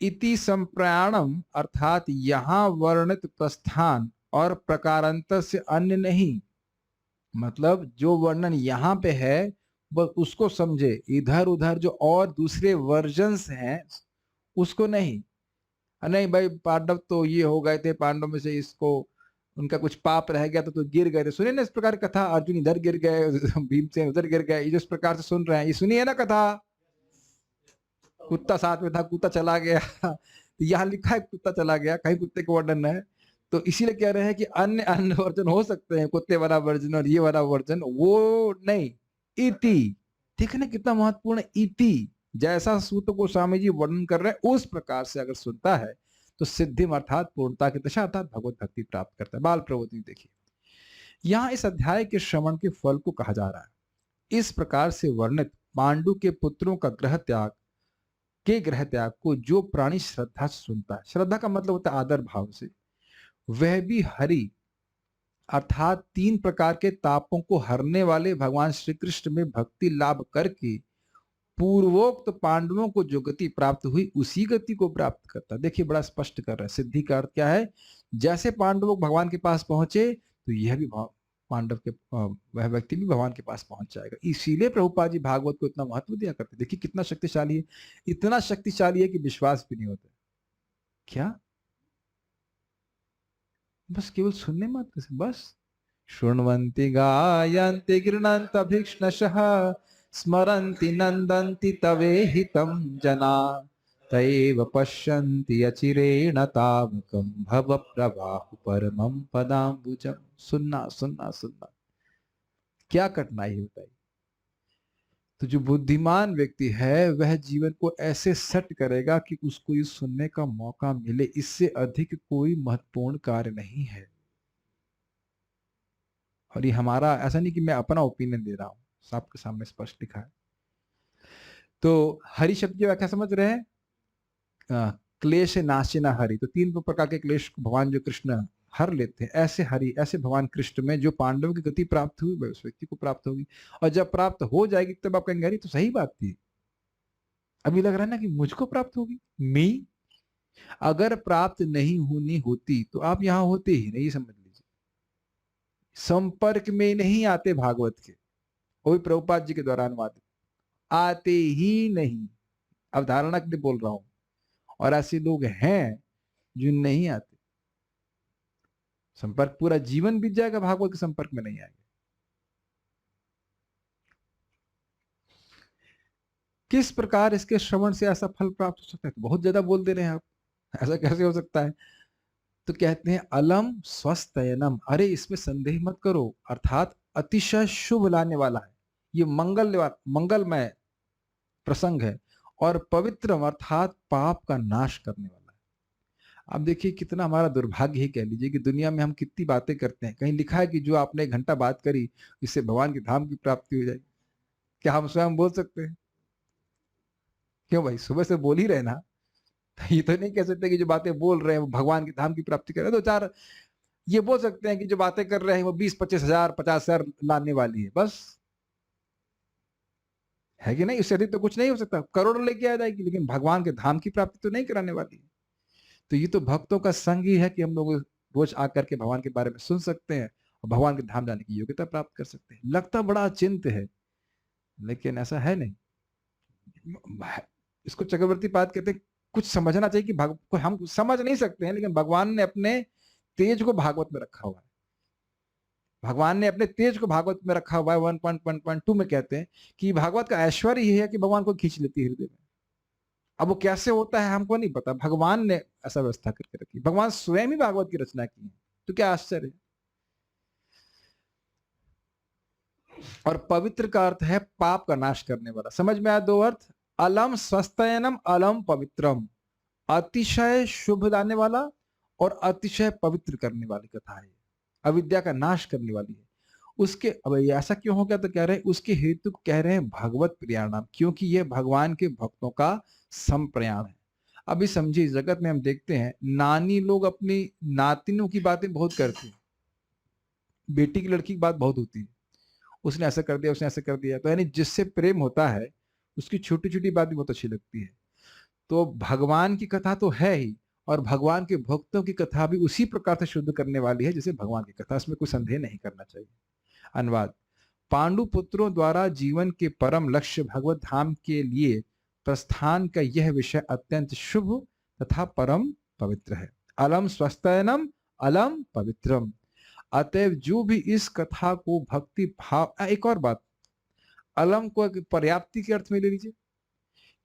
S1: इति संप्रयाणम अर्थात यहाँ वर्णित प्रस्थान और प्रकारांतर से अन्य नहीं, मतलब जो वर्णन यहाँ पे है बस उसको समझे, इधर उधर जो और दूसरे वर्जन्स हैं उसको नहीं। नहीं भाई पांडव तो ये हो गए थे, पांडव में से इसको उनका कुछ पाप रह गया तो गिर गए थे, सुनिए ना इस प्रकार कथा, अर्जुन इधर गिर गए, भीमसेन उधर गिर गए, ये जो इस प्रकार से सुन रहे हैं, ये सुनिए ना कथा। कुत्ता साथ में था, कुत्ता चला गया, यहाँ लिखा है कुत्ता चला गया, कहीं कुत्ते का वर्णन है। तो इसीलिए कह रहे हैं कि अन्य अन्य वर्जन हो सकते हैं, कुत्ते वाला वर्जन और ये वाला वर्जन, वो नहीं। इति, ठीक है ना, कितना महत्वपूर्ण। इति, जैसा सूत गोस्वामी जी वर्णन कर रहे हैं उस प्रकार से अगर सुनता है तो सिद्धि अर्थात पूर्णता की दशा अर्थात भगवत भक्ति प्राप्त करता है। बाल प्रवृत्ति देखिए, यहाँ इस अध्याय के श्रवण के फल को कहा जा रहा है। इस प्रकार से वर्णित पांडु के पुत्रों का ग्रह त्याग को जो प्राणी श्रद्धा से सुनता है, श्रद्धा का मतलब होता है आदर भाव से, वह भी हरि अर्थात 3 प्रकार के तापों को हरने वाले भगवान श्री कृष्ण में भक्ति लाभ करके पूर्वोक्त पांडवों को जो गति प्राप्त हुई उसी गति को प्राप्त करता है। देखिए बड़ा स्पष्ट कर रहा है। सिद्धि का अर्थ क्या है? जैसे पांडव भगवान के पास पहुंचे तो यह भी पांडव के वह व्यक्ति भी भगवान के पास पहुंच जाएगा। इसीलिए प्रभुपाद जी भागवत को इतना महत्व दिया करते। देखिए कितना शक्तिशाली है, इतना शक्तिशाली है कि विश्वास भी नहीं होता। क्या बस केवल सुनने मात्र से, बस शृण्वन्ति गायन्ति गृह्णन्ति भीक्ष्णशः स्मरन्ति नन्दन्ति तवेहितं जना तैव पश्यन्ति अचिरेण तावकं भव प्रवाहु परमं पदाम्बुजं। सुनना सुनना सुनना, क्या कठिनाई होता है। तो जो बुद्धिमान व्यक्ति है वह जीवन को ऐसे सेट करेगा कि उसको ये सुनने का मौका मिले, इससे अधिक कोई महत्वपूर्ण कार्य नहीं है। और ये हमारा ऐसा नहीं कि मैं अपना ओपिनियन दे रहा हूं, सबके सामने स्पष्ट लिखा है। तो हरि शब्द की व्याख्या समझ रहे हैं? क्लेश नाशिना हरि, तो 3 प्रकार के क्लेश भगवान जो कृष्ण हर लेते हैं, ऐसे हरि, ऐसे भगवान कृष्ण में जो पांडवों की गति प्राप्त हुई वह उस व्यक्ति को प्राप्त होगी। और जब प्राप्त हो जाएगी तब आप कहेंगे अरे तो सही बात थी, अभी लग रहा है ना कि मुझको प्राप्त होगी। मी अगर प्राप्त नहीं होनी होती तो आप यहां होते ही नहीं, समझ लीजिए। संपर्क में नहीं आते भागवत के, वो भी प्रभुपाद जी के द्वारा अनुवादित, आते ही नहीं। अवधारणा के लिए बोल रहा हूं, और ऐसे लोग हैं जो नहीं आते। संपर्क पूरा जीवन बीत जाएगा, भागवत के संपर्क में नहीं आएंगे। किस प्रकार इसके श्रवण से ऐसा फल प्राप्त हो सकता है? बहुत ज्यादा बोल दे रहे हैं आप, ऐसा कैसे हो सकता है? तो कहते हैं अलम स्वस्थयनम, अरे इसमें संदेह मत करो, अर्थात अतिशय शुभ लाने वाला है, ये मंगलमय प्रसंग है, और पवित्रम अर्थात पाप का नाश करने वाला है। अब देखिए कितना हमारा दुर्भाग्य ही कह लीजिए कि दुनिया में हम कितनी बातें करते हैं, कहीं लिखा है कि जो आपने 1 घंटा बात करी इससे भगवान के धाम की प्राप्ति हो जाएगी। क्या हम स्वयं बोल सकते हैं? क्यों भाई, सुबह से बोल ही रहे ना, ये तो नहीं कह सकते कि जो बातें बोल रहे हैं वो भगवान के धाम की प्राप्ति कर रहे हैं। 2-4 ये बोल सकते हैं कि जो बातें कर रहे हैं वो 20-25 हजार 50 हजार लाने वाली है, बस, है कि नहीं? उससे अधिक तो कुछ नहीं हो सकता, करोड़ों लेके आ जाएगी, लेकिन भगवान के धाम की प्राप्ति तो नहीं कराने वाली है। तो ये तो भक्तों का संग ही है कि हम लोग रोज आकर के भगवान के बारे में सुन सकते हैं और भगवान के धाम जाने की योग्यता प्राप्त कर सकते हैं। लगता बड़ा अचिंत्य है, लेकिन ऐसा है नहीं। इसको चक्रवर्ती पाद कहते हैं, कुछ समझना चाहिए कि हम समझ नहीं सकते हैं, लेकिन भगवान ने अपने तेज को भागवत में रखा हुआ है। भगवान ने अपने तेज को भागवत में रखा हुआ है। 1.1.2 में कहते हैं कि भागवत का ऐश्वर्य ये है कि भगवान को खींच लेती है हृदय में। अब वो कैसे होता है हमको नहीं पता, भगवान ने ऐसा व्यवस्था करके रखी। भगवान स्वयं ही भागवत की रचना की है, तो क्या आश्चर्य है। और पवित्र का अर्थ है पाप का नाश करने वाला। समझ में आया 2 अर्थ, अलम स्वस्थयनम, अलम पवित्रम, अतिशय शुभ लाने वाला और अतिशय पवित्र करने वाली कथा है, अविद्या का नाश करने वाली है। उसके अब ऐसा क्यों हो गया, तो कह रहे हैं उसके हेतु कह रहे हैं भगवत प्रियाणाम, क्योंकि यह भगवान के भक्तों का संप्रयाण है। अभी समझिए, जगत में हम देखते हैं नानी लोग अपनी नातिनों की बातें बहुत करती हैं, बेटी की लड़की की बात बहुत होती है, उसने ऐसा कर दिया, उसने ऐसा कर दिया, तो यानी जिससे प्रेम होता है उसकी छोटी छोटी बात भी बहुत अच्छी लगती है। तो भगवान की कथा तो है ही, और भगवान के भक्तों की कथा भी उसी प्रकार से शुद्ध करने वाली है जैसे भगवान की कथा, इसमें कोई संदेह नहीं करना चाहिए। अनुवाद, पांडु पुत्रों द्वारा जीवन के परम लक्ष्य भगवत धाम के लिए प्रस्थान का यह विषय अत्यंत शुभ तथा परम पवित्र है। अलम स्वस्थयनम, अलम पवित्रम, अतएव जो भी इस कथा को भक्ति भाव, एक और बात, अलम को पर्याप्ति के अर्थ में ले लीजिए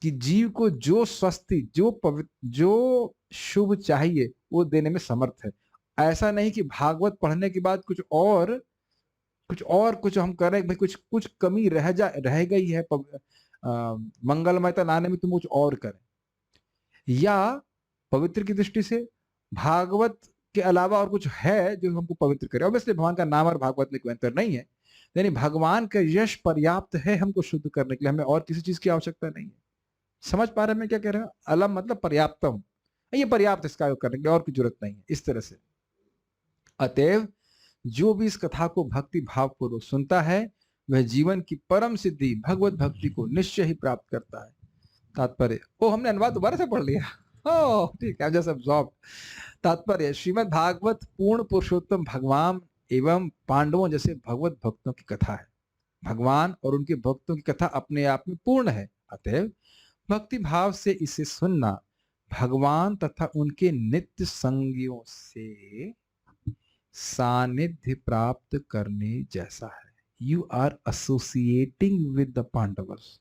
S1: कि जीव को जो स्वस्ति, जो पवित्र, जो शुभ चाहिए वो देने में समर्थ है। ऐसा नहीं कि भागवत पढ़ने के बाद कुछ हम करें, भाई कुछ कमी रह गई है मंगलमयता लाने में, तुम कुछ और करें। या पवित्र की दृष्टि से भागवत के अलावा और कुछ है जो हमको पवित्र करे। ऑब्वियसली भगवान का नाम और भागवत में कोई अंतर नहीं है, यानी भगवान का यश पर्याप्त है हमको शुद्ध करने के लिए, हमें और किसी चीज की आवश्यकता नहीं है। समझ पा रहे हैं मैं क्या कह रहा हूं? अलम मतलब पर्याप्तम, ये पर्याप्त इसका करने के लिए, और की जरूरत नहीं है, इस तरह से। अतएव जो भी इस कथा को भक्ति भाव पूर्वक सुनता है वह जीवन की परम सिद्धि भगवत भक्ति को निश्चय ही प्राप्त करता है। तात्पर्य, हमने अनुवाद दोबारा से पढ़ लिया, ठीक है, जस्ट अब्सॉर्ब। तात्पर्य, श्रीमद् भागवत पूर्ण पुरुषोत्तम भगवान एवं पांडवों जैसे भगवत भक्तों की कथा है। भगवान और उनके भक्तों की कथा अपने आप में पूर्ण है। अतएव भक्ति भाव से इसे सुनना भगवान तथा उनके नित्य संगियों से सानिध्य प्राप्त करने जैसा है। You are associating with the Pandavas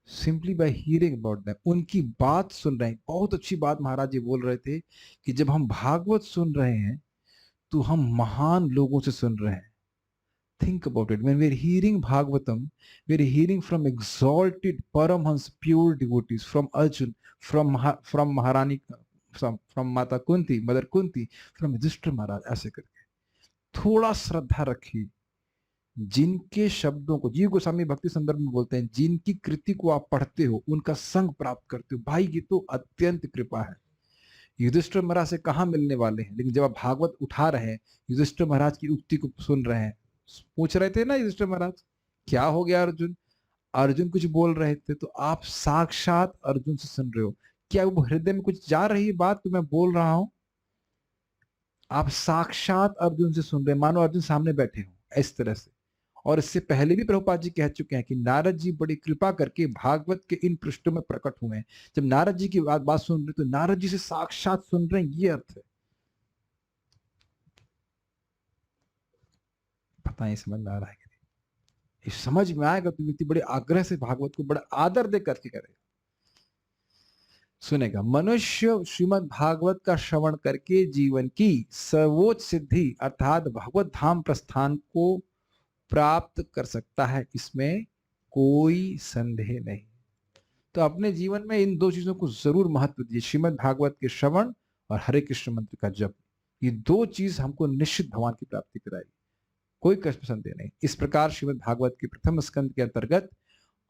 S1: simply by hearing about them. उनकी बात सुन रहे हैं। बहुत अच्छी बात महाराज जी बोल रहे थे कि जब हम भागवत सुन रहे हैं तो हम महान लोगों से सुन रहे हैं। Think about it. When we're hearing Bhagavatam, we're hearing from exalted Paramhans, pure devotees, from Arjun, from Maharani, from Mata Kunti, Mother Kunti, from Yudhishthira Maharaj, ऐसे करके थोड़ा श्रद्धा रखिए। जिनके शब्दों को जीव गोस्वामी भक्ति संदर्भ में बोलते हैं, जिनकी कृति को आप पढ़ते हो उनका संग प्राप्त करते हो, भाई ये तो अत्यंत कृपा है। युधिष्ठिर महाराज से कहाँ मिलने वाले हैं, लेकिन जब आप भागवत उठा रहे हैं, युधिष्ठिर महाराज की उक्ति को सुन रहे हैं, पूछ रहे थे ना युधिष्ठिर महाराज क्या हो गया अर्जुन, अर्जुन कुछ बोल रहे थे, तो आप साक्षात अर्जुन से सुन रहे हो। क्या वो हृदय में कुछ जा रही है बात तो मैं बोल रहा हूं? आप साक्षात अर्जुन से सुन रहे हैं, मानो अर्जुन सामने बैठे हो इस तरह से। और इससे पहले भी प्रभुपाद जी कह चुके हैं कि नारद जी बड़ी कृपा करके भागवत के इन पृष्ठों में प्रकट हुए हैं। जब नारद जी की बात सुन रहे तो नारद जी से साक्षात सुन रहे हैं, ये अर्थ है। पता नहीं समझ में आ रहा है कि नहीं? ये समझ में आएगा तो व्यक्ति बड़े आग्रह से भागवत को बड़ा आदर दे करके करेगा, सुनेगा। मनुष्य श्रीमद् भागवत का श्रवण करके जीवन की सर्वोच्च सिद्धि अर्थात भगवत धाम प्रस्थान को प्राप्त कर सकता है, इसमें कोई संदेह नहीं। तो अपने जीवन में इन दो चीजों को जरूर महत्व दीजिए, श्रीमद् भागवत के श्रवण और हरे कृष्ण मंत्र का जप। ये दो चीज हमको निश्चित भगवान की प्राप्ति कराएगी, कोई कष्ट संदेह नहीं। इस प्रकार श्रीमद् भागवत के प्रथम स्कंद के अंतर्गत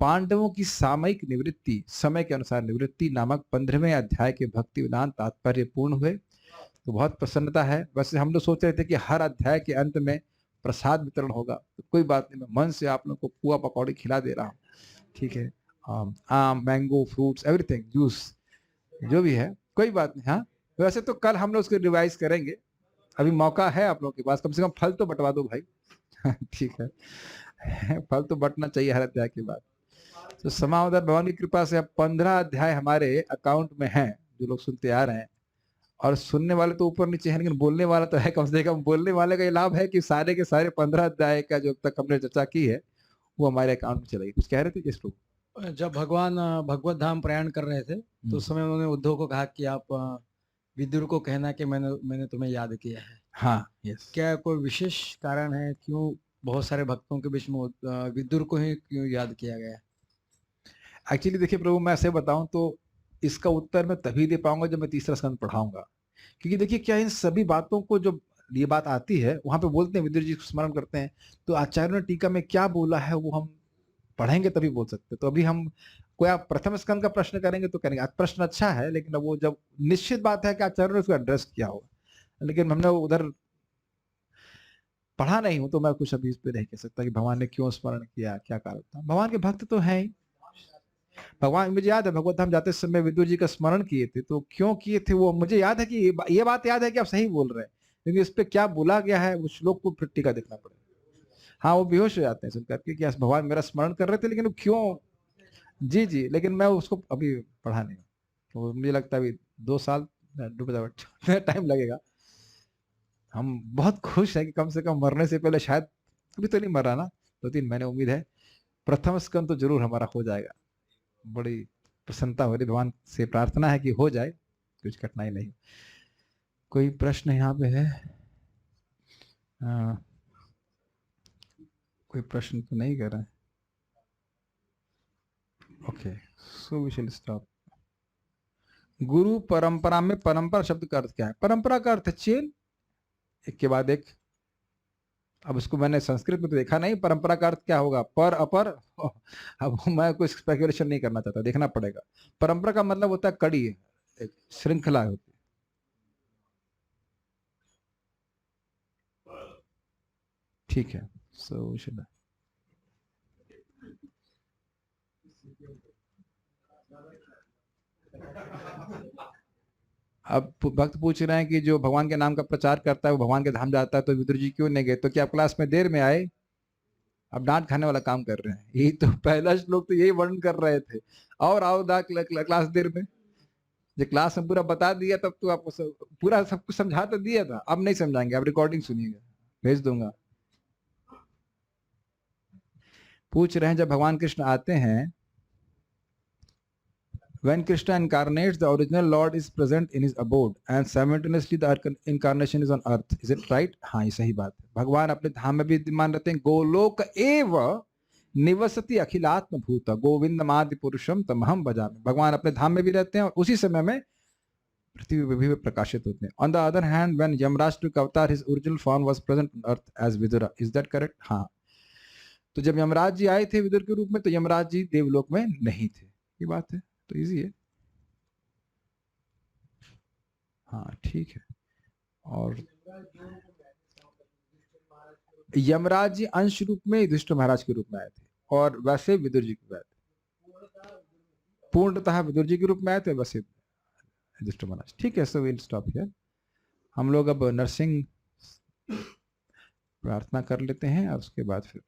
S1: पांडवों की सामयिक निवृत्ति, समय के अनुसार निवृत्ति नामक 15वें अध्याय के भक्ति वेदांत तात्पर्य पूर्ण हुए। तो बहुत प्रसन्नता है। वैसे हम लोग सोच रहे थे कि हर अध्याय के अंत में प्रसाद वितरण होगा, तो कोई बात नहीं, मैं मन से आप लोगों को पुआ पकौड़ी खिला दे रहा हूँ, ठीक है। आम, मैंगो, फ्रूट्स, एवरीथिंग, जूस, जो भी है, कोई बात नहीं। हाँ, वैसे तो कल हम लोग उसको रिवाइज करेंगे, अभी मौका है आप लोगों के पास, कम से कम फल तो बंटवा दो भाई। ठीक है, फल तो बंटना चाहिए हर अध्याय के बाद। तो समावदर भगवान की कृपा से अब 15 अध्याय हमारे अकाउंट में हैं, जो लोग सुनते आ रहे हैं। और सुनने वाले तो ऊपर नीचे हैं, लेकिन बोलने वाला तो है कम से कम। बोलने वाले का ये लाभ है कि सारे के सारे 15 अध्याय का जो अब तक हमने चर्चा की है वो हमारे अकाउंट में चलेगी। कुछ कह रहे थे जिस लोग?
S4: जब भगवान भगवत धाम प्रयाण कर रहे थे तो उस समय उन्होंने उद्धव को कहा कि आप विदुर को कहना कि मैंने तुम्हें याद किया है।
S1: हाँ, यस।
S4: क्या कोई विशेष कारण है क्यों बहुत सारे भक्तों के बीच में विदुर को ही क्यों याद किया गया?
S1: एक्चुअली देखिए प्रभु, मैं ऐसे बताऊं तो इसका उत्तर मैं तभी दे पाऊंगा जब मैं तीसरा स्कंद पढ़ाऊंगा। क्योंकि देखिए क्या इन सभी बातों को जब ये बात आती है वहां पे बोलते हैं, विदुर जी को स्मरण करते हैं, तो आचार्यों ने टीका में क्या बोला है वो हम पढ़ेंगे तभी बोल सकते। तो अभी हम कोई आप प्रथम स्कंद का प्रश्न करेंगे तो करेंगे, प्रश्न अच्छा है, लेकिन अब वो जब निश्चित बात है कि आचार्यों ने उसको एड्रेस किया होगा, लेकिन हमने उधर पढ़ा नहीं हूं तो मैं कुछ अभी इस पे नहीं कह सकता कि भगवान ने क्यों स्मरण किया, क्या कारण था। भगवान के भक्त तो हैं ही। भगवान, मुझे याद है भगवत धाम जाते समय विदुर जी का स्मरण किए थे, तो क्यों किए थे वो मुझे याद है कि ये बात याद है कि आप सही बोल रहे हैं, लेकिन इस पे क्या बोला गया है वो श्लोक को फिर टीका देखना पड़ेगा। हाँ, वो बेहोश हो जाते हैं सुनकर के कि भगवान मेरा स्मरण कर रहे थे, लेकिन वो क्यों। जी जी, लेकिन मैं उसको अभी पढ़ा नहीं, तो मुझे लगता है अभी 2 साल टाइम लगेगा। हम बहुत खुश हैं कि कम से कम मरने से पहले, शायद अभी तो नहीं मर रहा ना, 2-3 महीने उम्मीद है, प्रथम स्कंद तो जरूर हमारा हो जाएगा। बड़ी प्रसन्नता हो रही, भगवान से प्रार्थना है कि हो जाए, कुछ कठिनाई नहीं। कोई प्रश्न यहाँ पे है? कोई प्रश्न तो नहीं कर रहा है। Okay, so we shall stop. गुरु परंपरा में परंपरा शब्द का अर्थ क्या है? परंपरा का अर्थ है चेन, एक के बाद एक। अब इसको मैंने संस्कृत में तो देखा नहीं, परंपरा का अर्थ क्या होगा, पर अपर। अब मैं कुछ स्पेकुलेशन नहीं करना चाहता, देखना पड़ेगा। परंपरा का मतलब होता है कड़ी, एक श्रृंखला होती है। ठीक है, सो अब भक्त पूछ रहे हैं कि जो भगवान के नाम का प्रचार करता है वो भगवान के धाम जाता है, तो विदुर जी क्यों नहीं गए? तो क्या क्लास में देर में आए? अब डांट खाने वाला काम कर रहे हैं। यही तो पहला श्लोक तो यही वर्णन कर रहे थे, और आओ क्लास देर में। जो क्लास में पूरा बता दिया तब तो आपको पूरा सब कुछ समझा तो दिया था, अब नहीं समझाएंगे, आप रिकॉर्डिंग सुनिएगा, भेज दूंगा। पूछ रहे हैं जब भगवान कृष्ण आते हैं, when Krishna incarnates, the original Lord is present in his abode and simultaneously the incarnation is on earth. Is it right? हाँ, ये सही बात है। भगवान अपने धाम में भी विद्यमान रहते हैं। गोलोक एव निवसति अखिलात्म भूत गोविंदमादि पुरुषम तमहम भजामि। भगवान अपने धाम में भी रहते हैं और उसी समय में पृथ्वी पे भी प्रकाशित होते हैं। On the other hand, when Yamraj took avatar, his original form was present on earth as Vidura. Is that correct? हाँ, तो जब यमराज जी आए थे विदुर के रूप में, तो यमराज जी देवलोक में नहीं थे। ये बात है, तो इजी है। हाँ, ठीक है। और यमराज जी अंश रूप में युधिष्ठिर महाराज के रूप में आए थे, और वैसे विदुर जी के आए थे। पूर्णतः विदुर जी के रूप में आए थे, वैसे युधिष्ठिर महाराज। ठीक है, सो विल स्टॉप हियर। हम लोग अब नरसिंह प्रार्थना कर लेते हैं और उसके बाद फिर